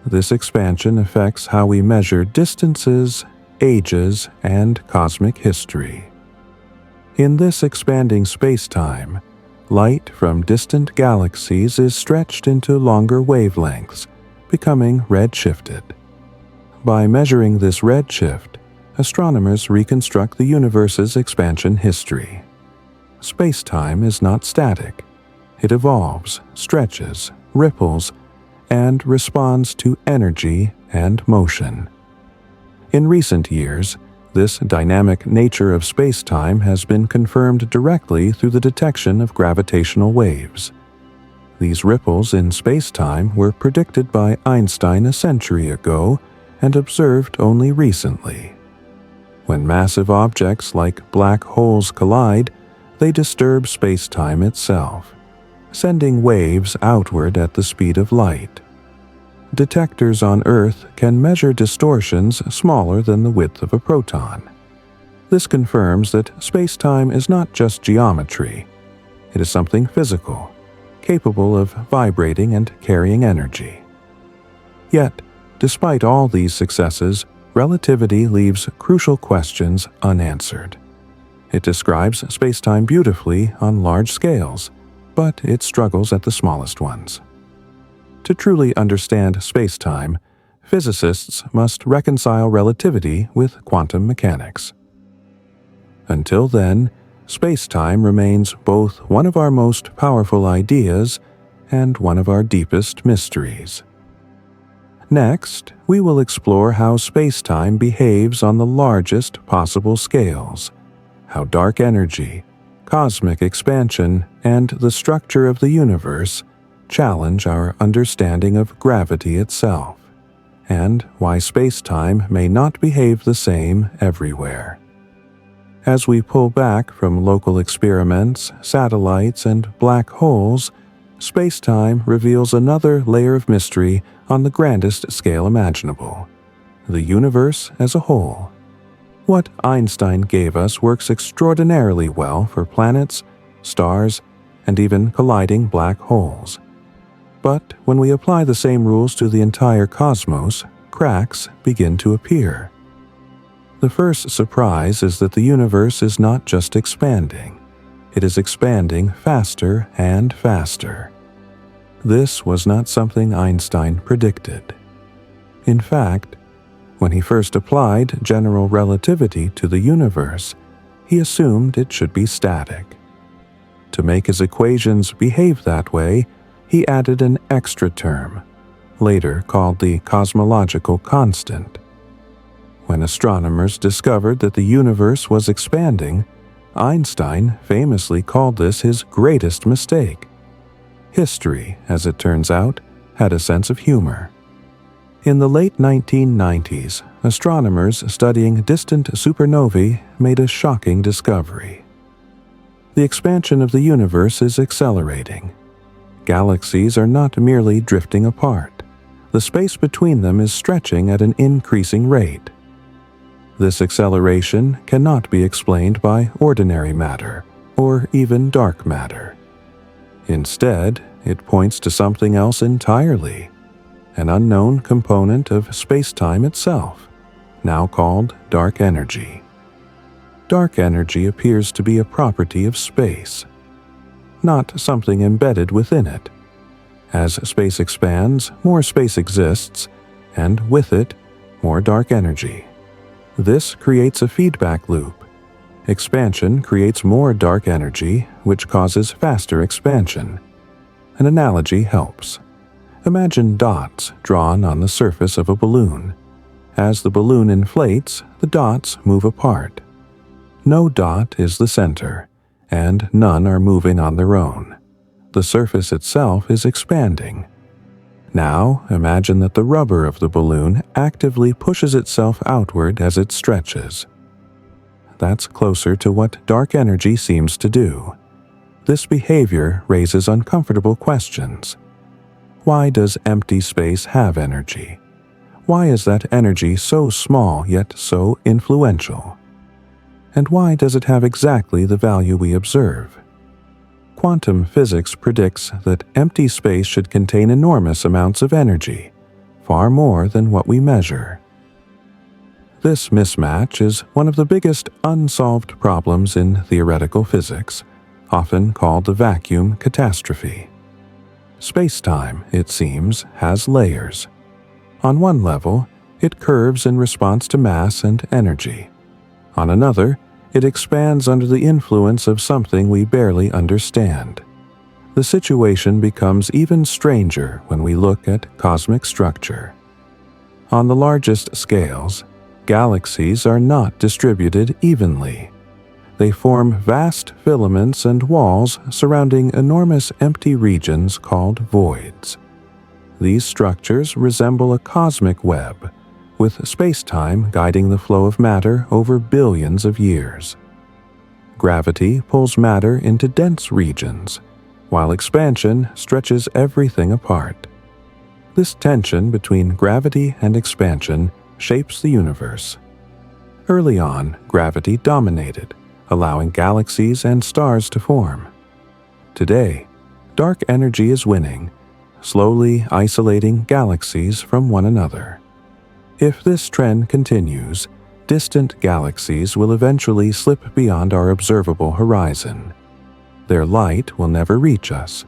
This expansion affects how we measure distances, ages, and cosmic history. In this expanding space-time, light from distant galaxies is stretched into longer wavelengths, becoming redshifted. By measuring this redshift, astronomers reconstruct the universe's expansion history. Space-time is not static. It evolves, stretches, ripples, and responds to energy and motion. In recent years, this dynamic nature of space-time has been confirmed directly through the detection of gravitational waves. These ripples in space-time were predicted by Einstein a century ago and observed only recently. When massive objects like black holes collide, they disturb space-time itself, sending waves outward at the speed of light. Detectors on Earth can measure distortions smaller than the width of a proton. This confirms that space-time is not just geometry. It is something physical, capable of vibrating and carrying energy. Yet, despite all these successes, relativity leaves crucial questions unanswered. It describes space-time beautifully on large scales, but it struggles at the smallest ones. To truly understand space-time, physicists must reconcile relativity with quantum mechanics. Until then, space-time remains both one of our most powerful ideas and one of our deepest mysteries. Next, we will explore how space-time behaves on the largest possible scales, how dark energy, cosmic expansion, and the structure of the universe challenge our understanding of gravity itself, and why space-time may not behave the same everywhere. As we pull back from local experiments, satellites, and black holes, space-time reveals another layer of mystery on the grandest scale imaginable: the universe as a whole. What Einstein gave us works extraordinarily well for planets, stars, and even colliding black holes. But when we apply the same rules to the entire cosmos, cracks begin to appear. The first surprise is that the universe is not just expanding. It is expanding faster and faster. This was not something Einstein predicted. In fact, when he first applied general relativity to the universe, he assumed it should be static. To make his equations behave that way, he added an extra term, later called the cosmological constant. When astronomers discovered that the universe was expanding, Einstein famously called this his greatest mistake. History, as it turns out, had a sense of humor. In the late 1990s, astronomers studying distant supernovae made a shocking discovery. The expansion of the universe is accelerating. Galaxies are not merely drifting apart. The space between them is stretching at an increasing rate. This acceleration cannot be explained by ordinary matter, or even dark matter. Instead, it points to something else entirely, an unknown component of spacetime itself, now called dark energy. Dark energy appears to be a property of space, not something embedded within it. As space expands, more space exists, and with it, more dark energy. This creates a feedback loop. Expansion creates more dark energy, which causes faster expansion. An analogy helps. Imagine dots drawn on the surface of a balloon. As the balloon inflates, the dots move apart. No dot is the center, and none are moving on their own. The surface itself is expanding. Now, imagine that the rubber of the balloon actively pushes itself outward as it stretches. That's closer to what dark energy seems to do. This behavior raises uncomfortable questions. Why does empty space have energy? Why is that energy so small yet so influential? And why does it have exactly the value we observe? Quantum physics predicts that empty space should contain enormous amounts of energy, far more than what we measure. This mismatch is one of the biggest unsolved problems in theoretical physics, often called the vacuum catastrophe. Spacetime, it seems, has layers. On one level, it curves in response to mass and energy. On another, it expands under the influence of something we barely understand. The situation becomes even stranger when we look at cosmic structure. On the largest scales, galaxies are not distributed evenly. They form vast filaments and walls surrounding enormous empty regions called voids. These structures resemble a cosmic web, with spacetime guiding the flow of matter over billions of years. Gravity pulls matter into dense regions, while expansion stretches everything apart. This tension between gravity and expansion shapes the universe. Early on, gravity dominated, allowing galaxies and stars to form. Today, dark energy is winning, slowly isolating galaxies from one another. If this trend continues, distant galaxies will eventually slip beyond our observable horizon. Their light will never reach us,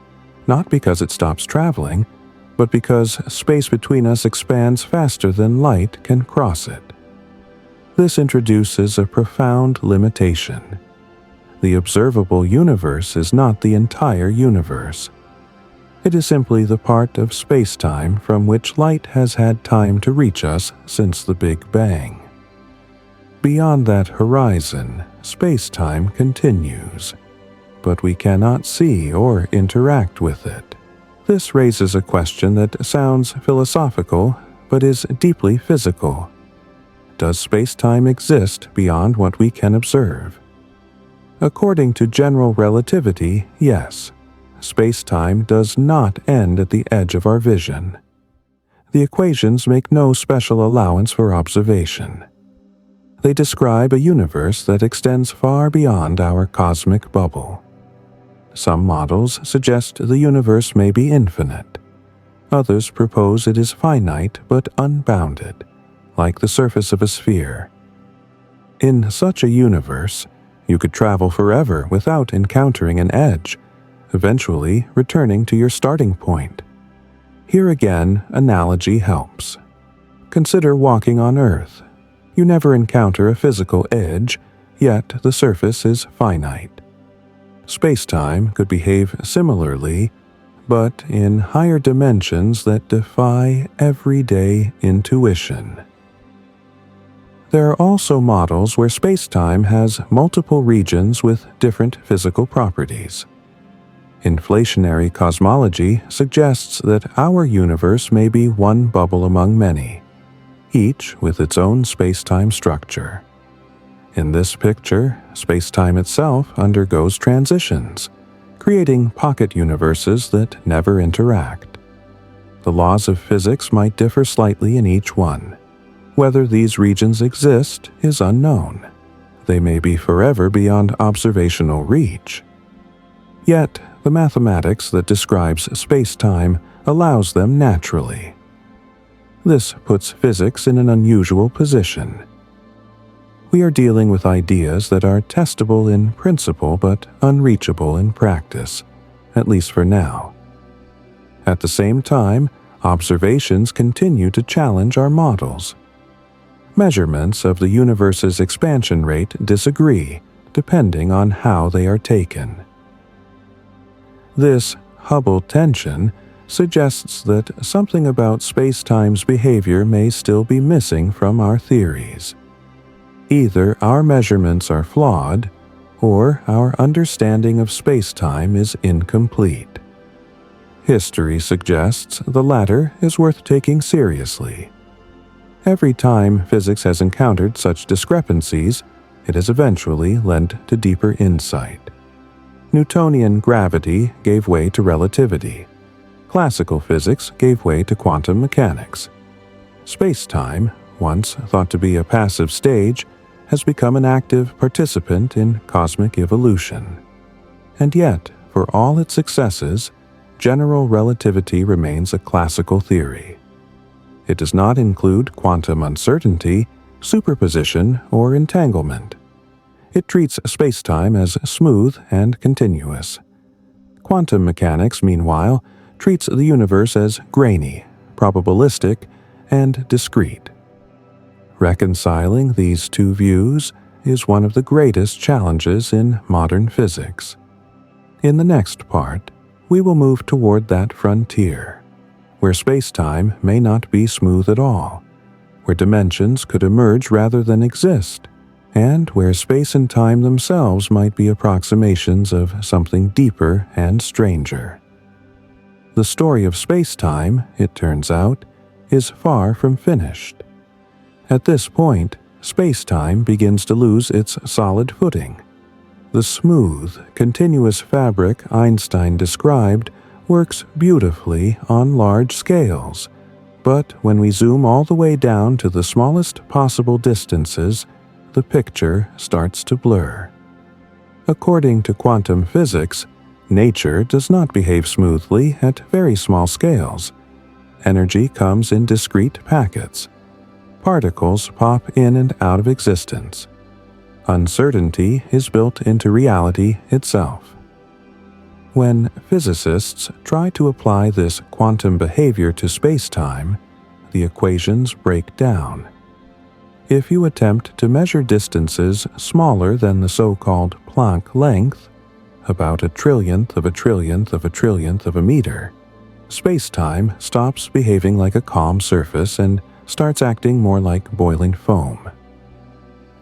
not because it stops traveling, but because space between us expands faster than light can cross it. This introduces a profound limitation. The observable universe is not the entire universe. It is simply the part of spacetime from which light has had time to reach us since the Big Bang. Beyond that horizon, spacetime continues, but we cannot see or interact with it. This raises a question that sounds philosophical, but is deeply physical. Does spacetime exist beyond what we can observe? According to general relativity, yes. Spacetime does not end at the edge of our vision. The equations make no special allowance for observation. They describe a universe that extends far beyond our cosmic bubble. Some models suggest the universe may be infinite. Others propose it is finite but unbounded, like the surface of a sphere. In such a universe, you could travel forever without encountering an edge, eventually returning to your starting point. Here again, analogy helps. Consider walking on Earth. You never encounter a physical edge, yet the surface is finite. Spacetime could behave similarly, but in higher dimensions that defy everyday intuition. There are also models where spacetime has multiple regions with different physical properties. Inflationary cosmology suggests that our universe may be one bubble among many, each with its own spacetime structure. In this picture, spacetime itself undergoes transitions, creating pocket universes that never interact. The laws of physics might differ slightly in each one. Whether these regions exist is unknown. They may be forever beyond observational reach. Yet, the mathematics that describes spacetime allows them naturally. This puts physics in an unusual position. We are dealing with ideas that are testable in principle but unreachable in practice, at least for now. At the same time, observations continue to challenge our models. Measurements of the universe's expansion rate disagree, depending on how they are taken. This Hubble tension suggests that something about spacetime's behavior may still be missing from our theories. Either our measurements are flawed, or our understanding of spacetime is incomplete. History suggests the latter is worth taking seriously. Every time physics has encountered such discrepancies, it has eventually led to deeper insight. Newtonian gravity gave way to relativity. Classical physics gave way to quantum mechanics. Spacetime, once thought to be a passive stage, has become an active participant in cosmic evolution. And yet, for all its successes, general relativity remains a classical theory. It does not include quantum uncertainty, superposition, or entanglement. It treats spacetime as smooth and continuous. Quantum mechanics, meanwhile, treats the universe as grainy, probabilistic, and discrete. Reconciling these two views is one of the greatest challenges in modern physics. In the next part, we will move toward that frontier, where spacetime may not be smooth at all, where dimensions could emerge rather than exist, and where space and time themselves might be approximations of something deeper and stranger. The story of spacetime, it turns out, is far from finished. At this point, spacetime begins to lose its solid footing. The smooth, continuous fabric Einstein described works beautifully on large scales, but when we zoom all the way down to the smallest possible distances, the picture starts to blur. According to quantum physics, nature does not behave smoothly at very small scales. Energy comes in discrete packets. Particles pop in and out of existence. Uncertainty is built into reality itself. When physicists try to apply this quantum behavior to spacetime, the equations break down. If you attempt to measure distances smaller than the so-called Planck length, about a trillionth of a trillionth of a trillionth of a meter, spacetime stops behaving like a calm surface and starts acting more like boiling foam.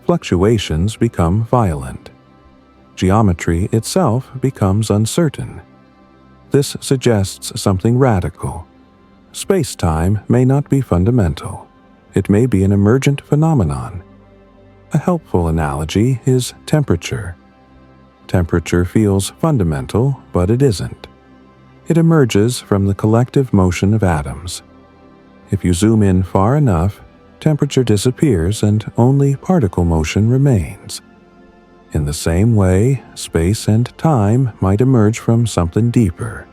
Fluctuations become violent. Geometry itself becomes uncertain. This suggests something radical. Spacetime may not be fundamental. It may be an emergent phenomenon. A helpful analogy is temperature. Temperature feels fundamental, but it isn't. It emerges from the collective motion of atoms. If you zoom in far enough, temperature disappears and only particle motion remains. In the same way, space and time might emerge from something deeper,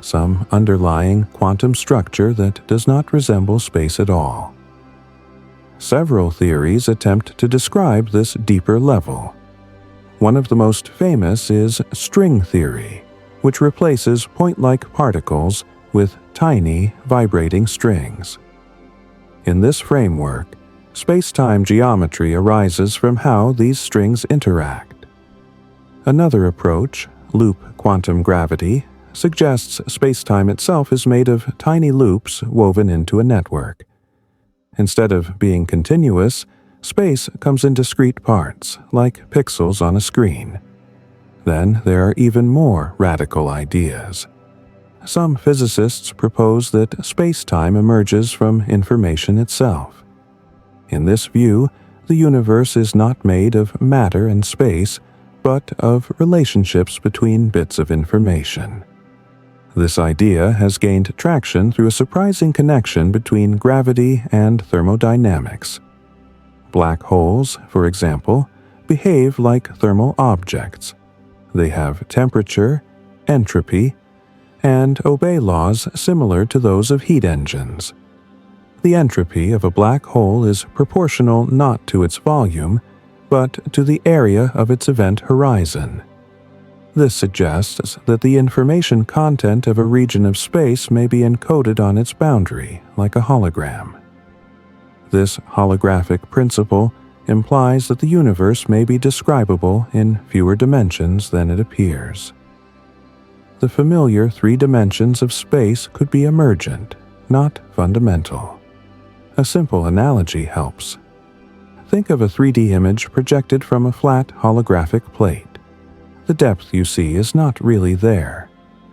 some underlying quantum structure that does not resemble space at all. Several theories attempt to describe this deeper level. One of the most famous is string theory, which replaces point-like particles with tiny, vibrating strings. In this framework, space-time geometry arises from how these strings interact. Another approach, loop quantum gravity, suggests space-time itself is made of tiny loops woven into a network. Instead of being continuous, space comes in discrete parts, like pixels on a screen. Then there are even more radical ideas. Some physicists propose that space-time emerges from information itself. In this view, the universe is not made of matter and space, but of relationships between bits of information. This idea has gained traction through a surprising connection between gravity and thermodynamics. Black holes, for example, behave like thermal objects. They have temperature, entropy, and obey laws similar to those of heat engines. The entropy of a black hole is proportional not to its volume, but to the area of its event horizon. This suggests that the information content of a region of space may be encoded on its boundary, like a hologram. This holographic principle implies that the universe may be describable in fewer dimensions than it appears. The familiar three dimensions of space could be emergent, not fundamental. A simple analogy helps. Think of a 3D image projected from a flat holographic plate. The depth you see is not really there.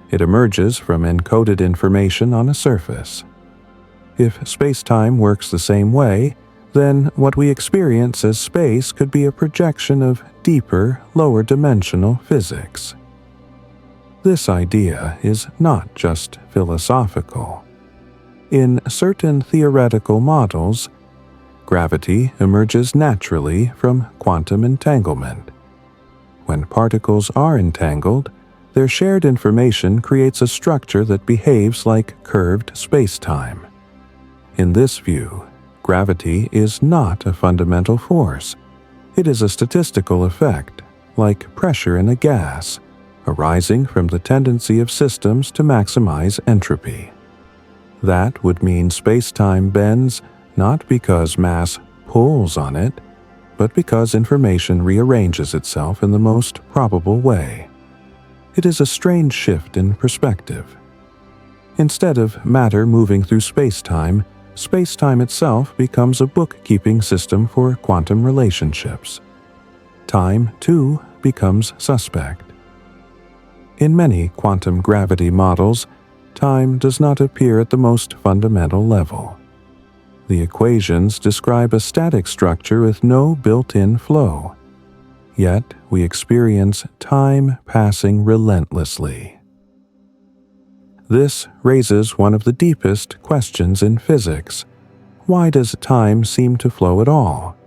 It emerges from encoded information on a surface. If space-time works the same way, then what we experience as space could be a projection of deeper, lower-dimensional physics. This idea is not just philosophical. In certain theoretical models, gravity emerges naturally from quantum entanglement. When particles are entangled, their shared information creates a structure that behaves like curved space-time. In this view, gravity is not a fundamental force. It is a statistical effect, like pressure in a gas, arising from the tendency of systems to maximize entropy. That would mean space-time bends not because mass pulls on it, but because information rearranges itself in the most probable way. It is a strange shift in perspective. Instead of matter moving through space-time, space-time itself becomes a bookkeeping system for quantum relationships. Time, too, becomes suspect. In many quantum gravity models, time does not appear at the most fundamental level. The equations describe a static structure with no built-in flow. Yet we experience time passing relentlessly. This raises one of the deepest questions in physics. Why does time seem to flow at all?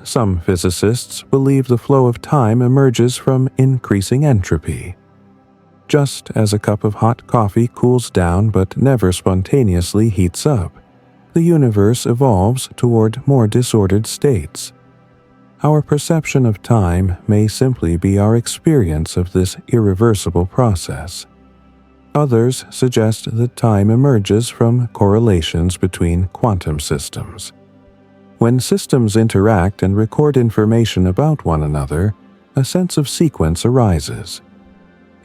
Some physicists believe the flow of time emerges from increasing entropy. Just as a cup of hot coffee cools down but never spontaneously heats up, the universe evolves toward more disordered states. Our perception of time may simply be our experience of this irreversible process. Others suggest that time emerges from correlations between quantum systems. When systems interact and record information about one another, a sense of sequence arises.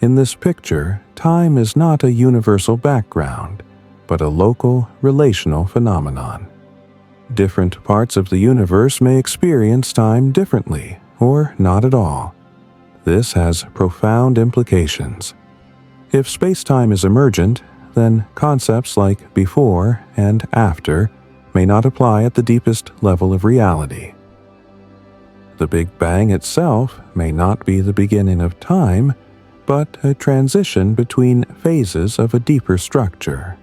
In this picture, time is not a universal background, but a local, relational phenomenon. Different parts of the universe may experience time differently, or not at all. This has profound implications. If space-time is emergent, then concepts like before and after may not apply at the deepest level of reality. The Big Bang itself may not be the beginning of time, but a transition between phases of a deeper structure.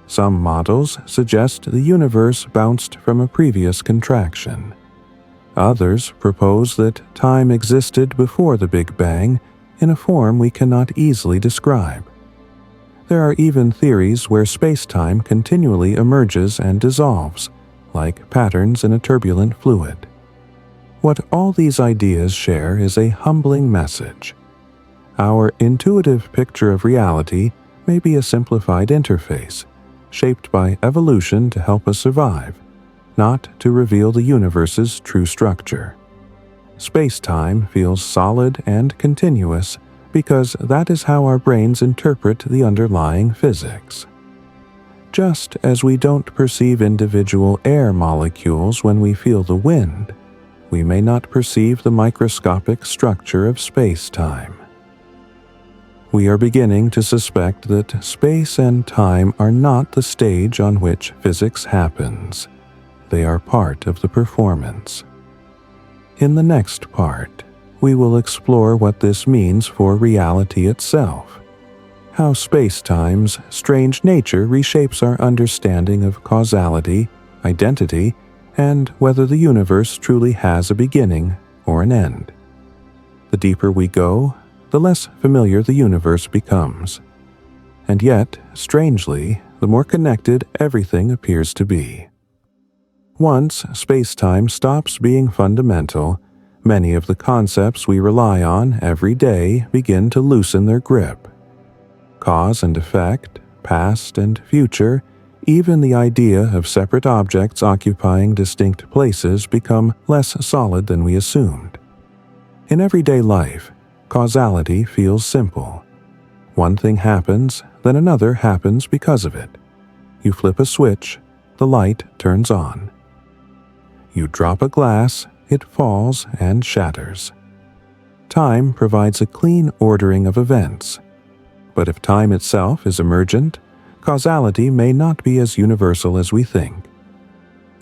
Some models suggest the universe bounced from a previous contraction. Others propose that time existed before the Big Bang in a form we cannot easily describe. There are even theories where spacetime continually emerges and dissolves, like patterns in a turbulent fluid. What all these ideas share is a humbling message. Our intuitive picture of reality may be a simplified interface, shaped by evolution to help us survive, not to reveal the universe's true structure. Space-time feels solid and continuous because that is how our brains interpret the underlying physics. Just as we don't perceive individual air molecules when we feel the wind, we may not perceive the microscopic structure of space-time. We are beginning to suspect that space and time are not the stage on which physics happens. They are part of the performance. In the next part, we will explore what this means for reality itself, how space-time's strange nature reshapes our understanding of causality, identity, and whether the universe truly has a beginning or an end. The deeper we go, the less familiar the universe becomes. And yet, strangely, the more connected everything appears to be. Once space-time stops being fundamental, many of the concepts we rely on every day begin to loosen their grip. Cause and effect, past and future, even the idea of separate objects occupying distinct places become less solid than we assumed. In everyday life, causality feels simple. One thing happens, then another happens because of it. You flip a switch, the light turns on. You drop a glass, it falls and shatters. Time provides a clean ordering of events. But if time itself is emergent, causality may not be as universal as we think.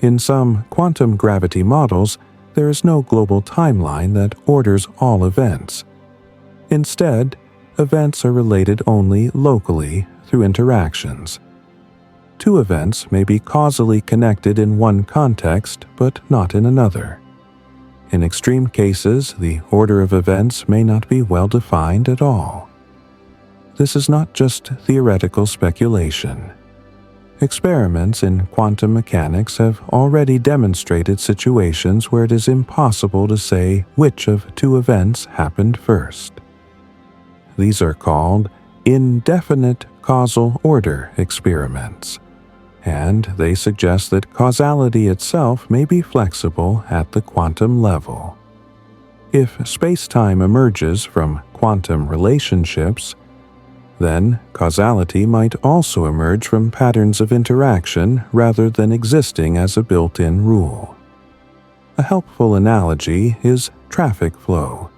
In some quantum gravity models, there is no global timeline that orders all events. Instead, events are related only locally through interactions. Two events may be causally connected in one context, but not in another. In extreme cases, the order of events may not be well defined at all. This is not just theoretical speculation. Experiments in quantum mechanics have already demonstrated situations where it is impossible to say which of two events happened first. These are called indefinite causal order experiments, and they suggest that causality itself may be flexible at the quantum level. If spacetime emerges from quantum relationships, then causality might also emerge from patterns of interaction rather than existing as a built-in rule. A helpful analogy is traffic flow.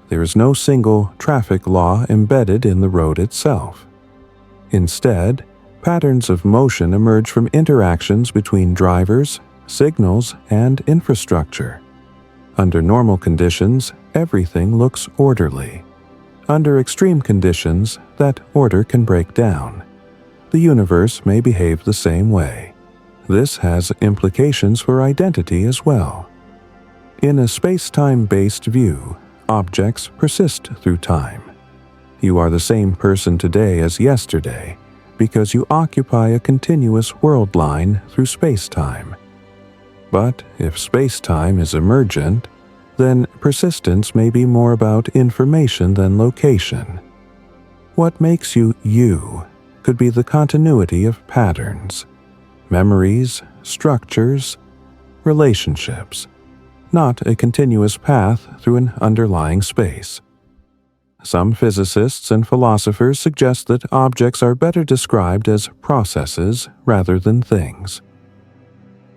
There is no single traffic law embedded in the road itself. Instead, patterns of motion emerge from interactions between drivers, signals, and infrastructure. Under normal conditions, everything looks orderly. Under extreme conditions, that order can break down. The universe may behave the same way. This has implications for identity as well. In a space-time-based view, objects persist through time. You are the same person today as yesterday, because you occupy a continuous world line through space-time. But if space-time is emergent, then persistence may be more about information than location. What makes you you could be the continuity of patterns, memories, structures, relationships, not a continuous path through an underlying space. Some physicists and philosophers suggest that objects are better described as processes rather than things.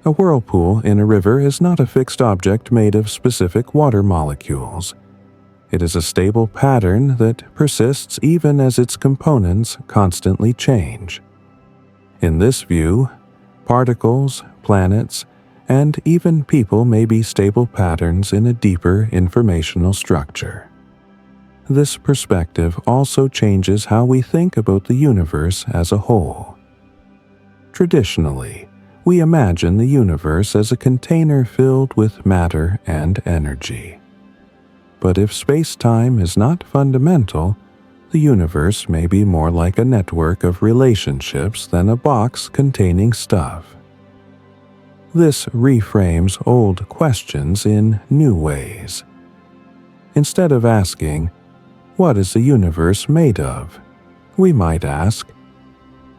A whirlpool in a river is not a fixed object made of specific water molecules. It is a stable pattern that persists even as its components constantly change. In this view, particles, planets, and even people may be stable patterns in a deeper informational structure. This perspective also changes how we think about the universe as a whole. Traditionally, we imagine the universe as a container filled with matter and energy. But if space-time is not fundamental, The universe may be more like a network of relationships than a box containing stuff. This reframes old questions in new ways. Instead of asking, "What is the universe made of?" we might ask,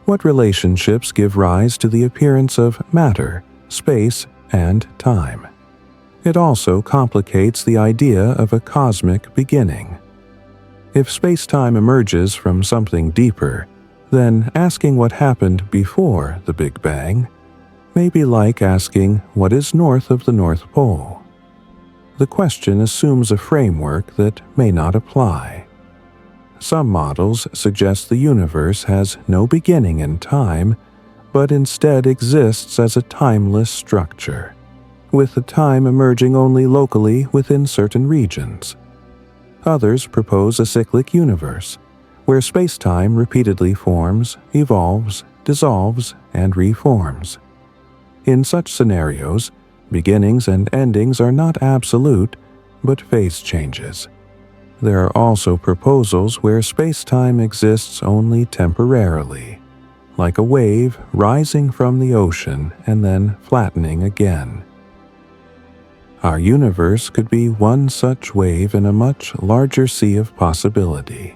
"What relationships give rise to the appearance of matter, space, and time?" It also complicates the idea of a cosmic beginning. If space-time emerges from something deeper, then asking what happened before the Big Bang may be like asking what is north of the North Pole. The question assumes a framework that may not apply. Some models suggest the universe has no beginning in time, but instead exists as a timeless structure, with the time emerging only locally within certain regions. Others propose a cyclic universe, where space-time repeatedly forms, evolves, dissolves, and reforms. In such scenarios, beginnings and endings are not absolute, but phase changes. There are also proposals where space-time exists only temporarily, like a wave rising from the ocean and then flattening again. Our universe could be one such wave in a much larger sea of possibility.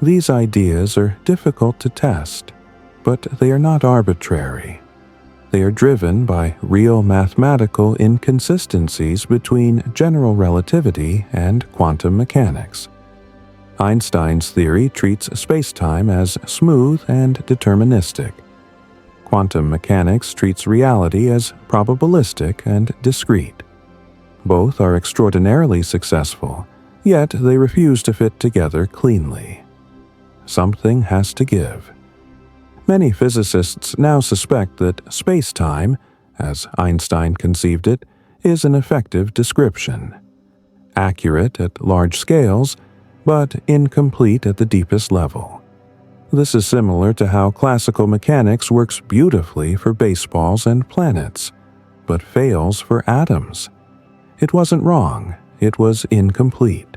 These ideas are difficult to test, but they are not arbitrary. They are driven by real mathematical inconsistencies between general relativity and quantum mechanics. Einstein's theory treats space-time as smooth and deterministic. Quantum mechanics treats reality as probabilistic and discrete. Both are extraordinarily successful, yet they refuse to fit together cleanly. Something has to give. Many physicists now suspect that space-time, as Einstein conceived it, is an effective description. Accurate at large scales, but incomplete at the deepest level. This is similar to how classical mechanics works beautifully for baseballs and planets, but fails for atoms. It wasn't wrong, it was incomplete.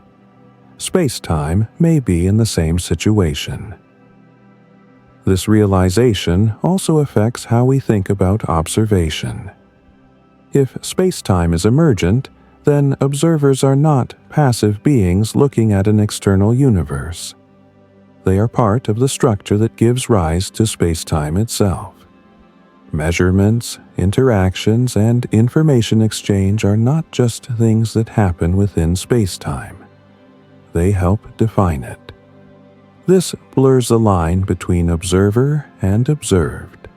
Space-time may be in the same situation. This realization also affects how we think about observation. If space-time is emergent, then observers are not passive beings looking at an external universe. They are part of the structure that gives rise to space-time itself. Measurements, interactions, and information exchange are not just things that happen within space-time. They help define it. This blurs the line between observer and observed.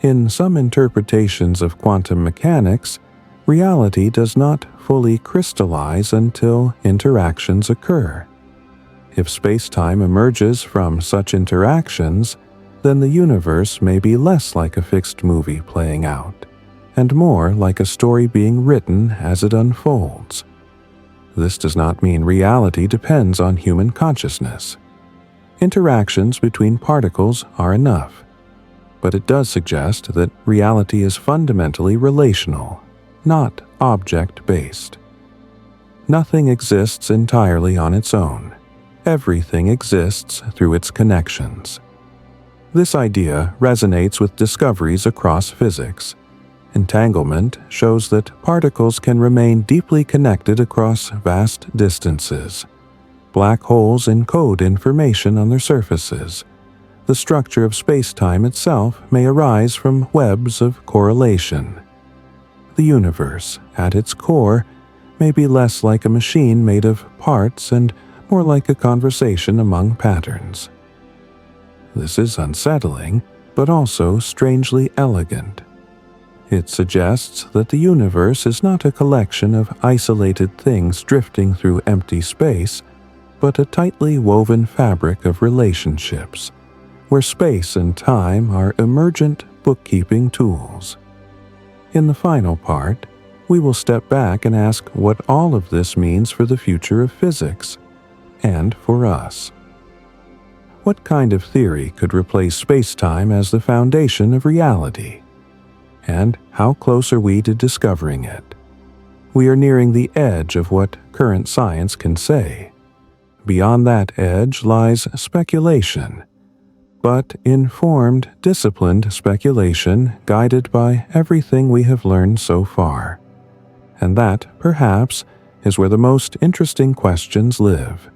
In some interpretations of quantum mechanics, reality does not fully crystallize until interactions occur. If space-time emerges from such interactions, then the universe may be less like a fixed movie playing out, and more like a story being written as it unfolds. This does not mean reality depends on human consciousness. Interactions between particles are enough, but it does suggest that reality is fundamentally relational, not object-based. Nothing exists entirely on its own. Everything exists through its connections. This idea resonates with discoveries across physics. Entanglement shows that particles can remain deeply connected across vast distances. Black holes encode information on their surfaces. The structure of space-time itself may arise from webs of correlation. The universe, at its core, may be less like a machine made of parts and more like a conversation among patterns. This is unsettling, but also strangely elegant. It suggests that the universe is not a collection of isolated things drifting through empty space, but a tightly woven fabric of relationships, where space and time are emergent bookkeeping tools. In the final part, we will step back and ask what all of this means for the future of physics, and for us. What kind of theory could replace space-time as the foundation of reality? And how close are we to discovering it? We are nearing the edge of what current science can say. Beyond that edge lies speculation, but informed, disciplined speculation guided by everything we have learned so far. And that, perhaps, is where the most interesting questions live.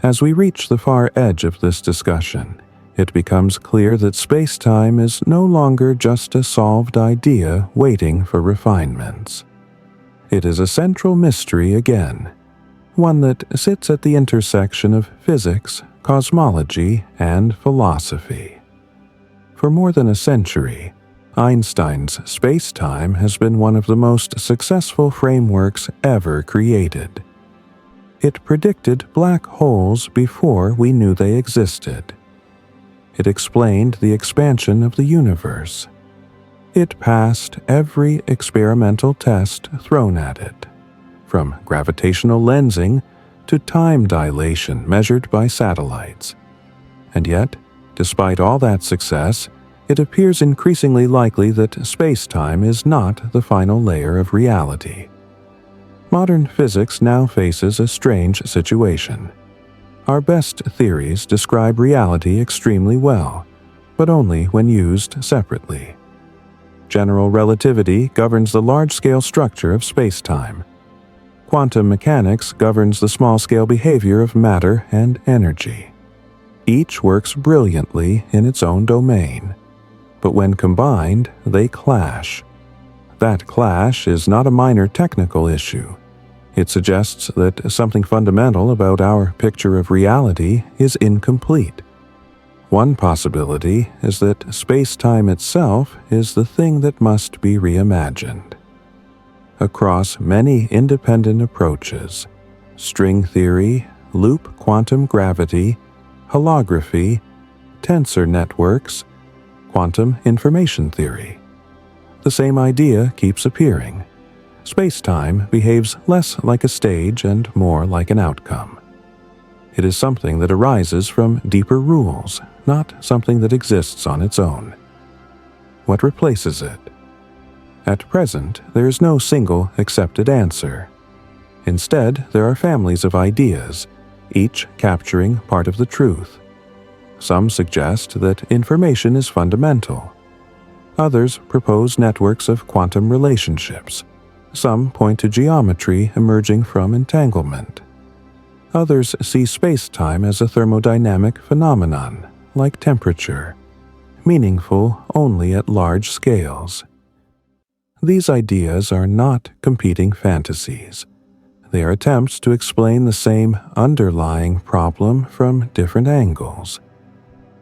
As we reach the far edge of this discussion, it becomes clear that space-time is no longer just a solved idea waiting for refinements. It is a central mystery again, one that sits at the intersection of physics, cosmology, and philosophy. For more than a century, Einstein's space-time has been one of the most successful frameworks ever created. It predicted black holes before we knew they existed. It explained the expansion of the universe. It passed every experimental test thrown at it, from gravitational lensing to time dilation measured by satellites. And yet, despite all that success, it appears increasingly likely that space-time is not the final layer of reality. Modern physics now faces a strange situation. Our best theories describe reality extremely well, but only when used separately. General relativity governs the large-scale structure of space-time. Quantum mechanics governs the small-scale behavior of matter and energy. Each works brilliantly in its own domain, but when combined, they clash. That clash is not a minor technical issue. It suggests that something fundamental about our picture of reality is incomplete. One possibility is that space-time itself is the thing that must be reimagined. Across many independent approaches, string theory, loop quantum gravity, holography, tensor networks, quantum information theory, the same idea keeps appearing. Space-time behaves less like a stage and more like an outcome. It is something that arises from deeper rules, not something that exists on its own. What replaces it? At present, there is no single accepted answer. Instead, there are families of ideas, each capturing part of the truth. Some suggest that information is fundamental. Others propose networks of quantum relationships. Some point to geometry emerging from entanglement. Others see space-time as a thermodynamic phenomenon, like temperature, meaningful only at large scales. These ideas are not competing fantasies. They are attempts to explain the same underlying problem from different angles.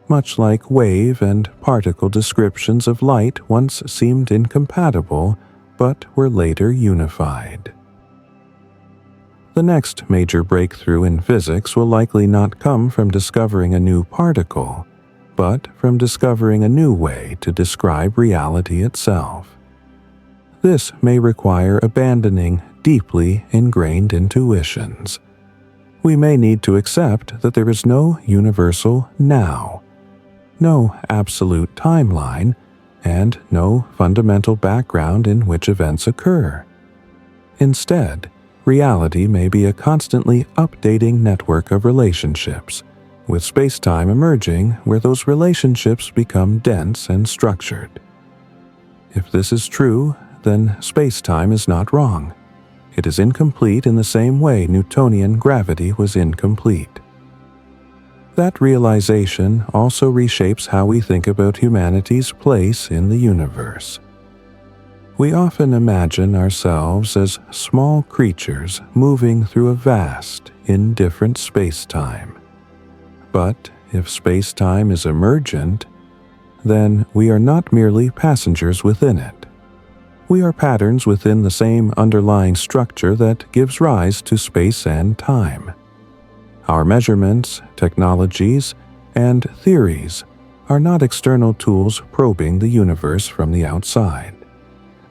Much like wave and particle descriptions of light once seemed incompatible, but were later unified. The next major breakthrough in physics will likely not come from discovering a new particle, but from discovering a new way to describe reality itself. This may require abandoning deeply ingrained intuitions. We may need to accept that there is no universal now, no absolute timeline, and no fundamental background in which events occur. Instead, reality may be a constantly updating network of relationships, with space-time emerging where those relationships become dense and structured. If this is true, then space-time is not wrong. It is incomplete in the same way Newtonian gravity was incomplete. That realization also reshapes how we think about humanity's place in the universe. We often imagine ourselves as small creatures moving through a vast, indifferent space-time. But if space-time is emergent, then we are not merely passengers within it. We are patterns within the same underlying structure that gives rise to space and time. Our measurements, technologies, and theories are not external tools probing the universe from the outside.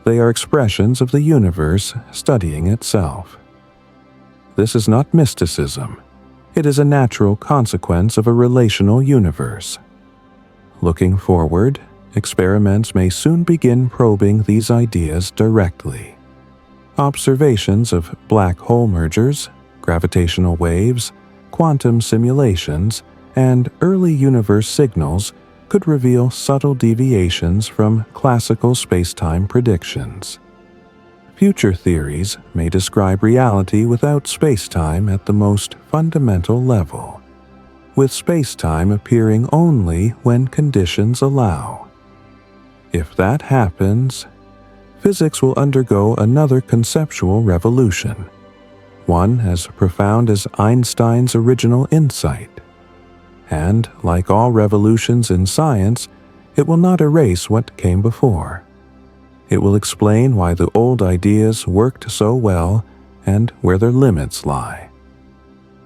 They are expressions of the universe studying itself. This is not mysticism. It is a natural consequence of a relational universe. Looking forward, experiments may soon begin probing these ideas directly. Observations of black hole mergers, gravitational waves, quantum simulations and early universe signals could reveal subtle deviations from classical spacetime predictions. Future theories may describe reality without spacetime at the most fundamental level, with spacetime appearing only when conditions allow. If that happens, physics will undergo another conceptual revolution, one as profound as Einstein's original insight. And, like all revolutions in science, it will not erase what came before. It will explain why the old ideas worked so well and where their limits lie.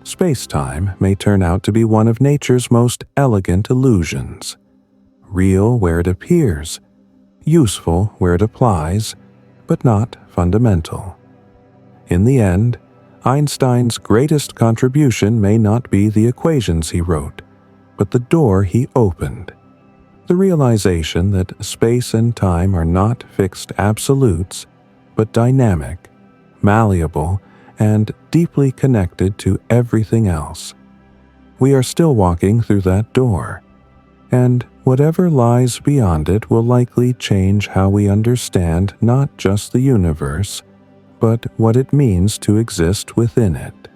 Spacetime may turn out to be one of nature's most elegant illusions, real where it appears, useful where it applies, but not fundamental. In the end, Einstein's greatest contribution may not be the equations he wrote, but the door he opened. The realization that space and time are not fixed absolutes, but dynamic, malleable, and deeply connected to everything else. We are still walking through that door, and whatever lies beyond it will likely change how we understand not just the universe, but what it means to exist within it.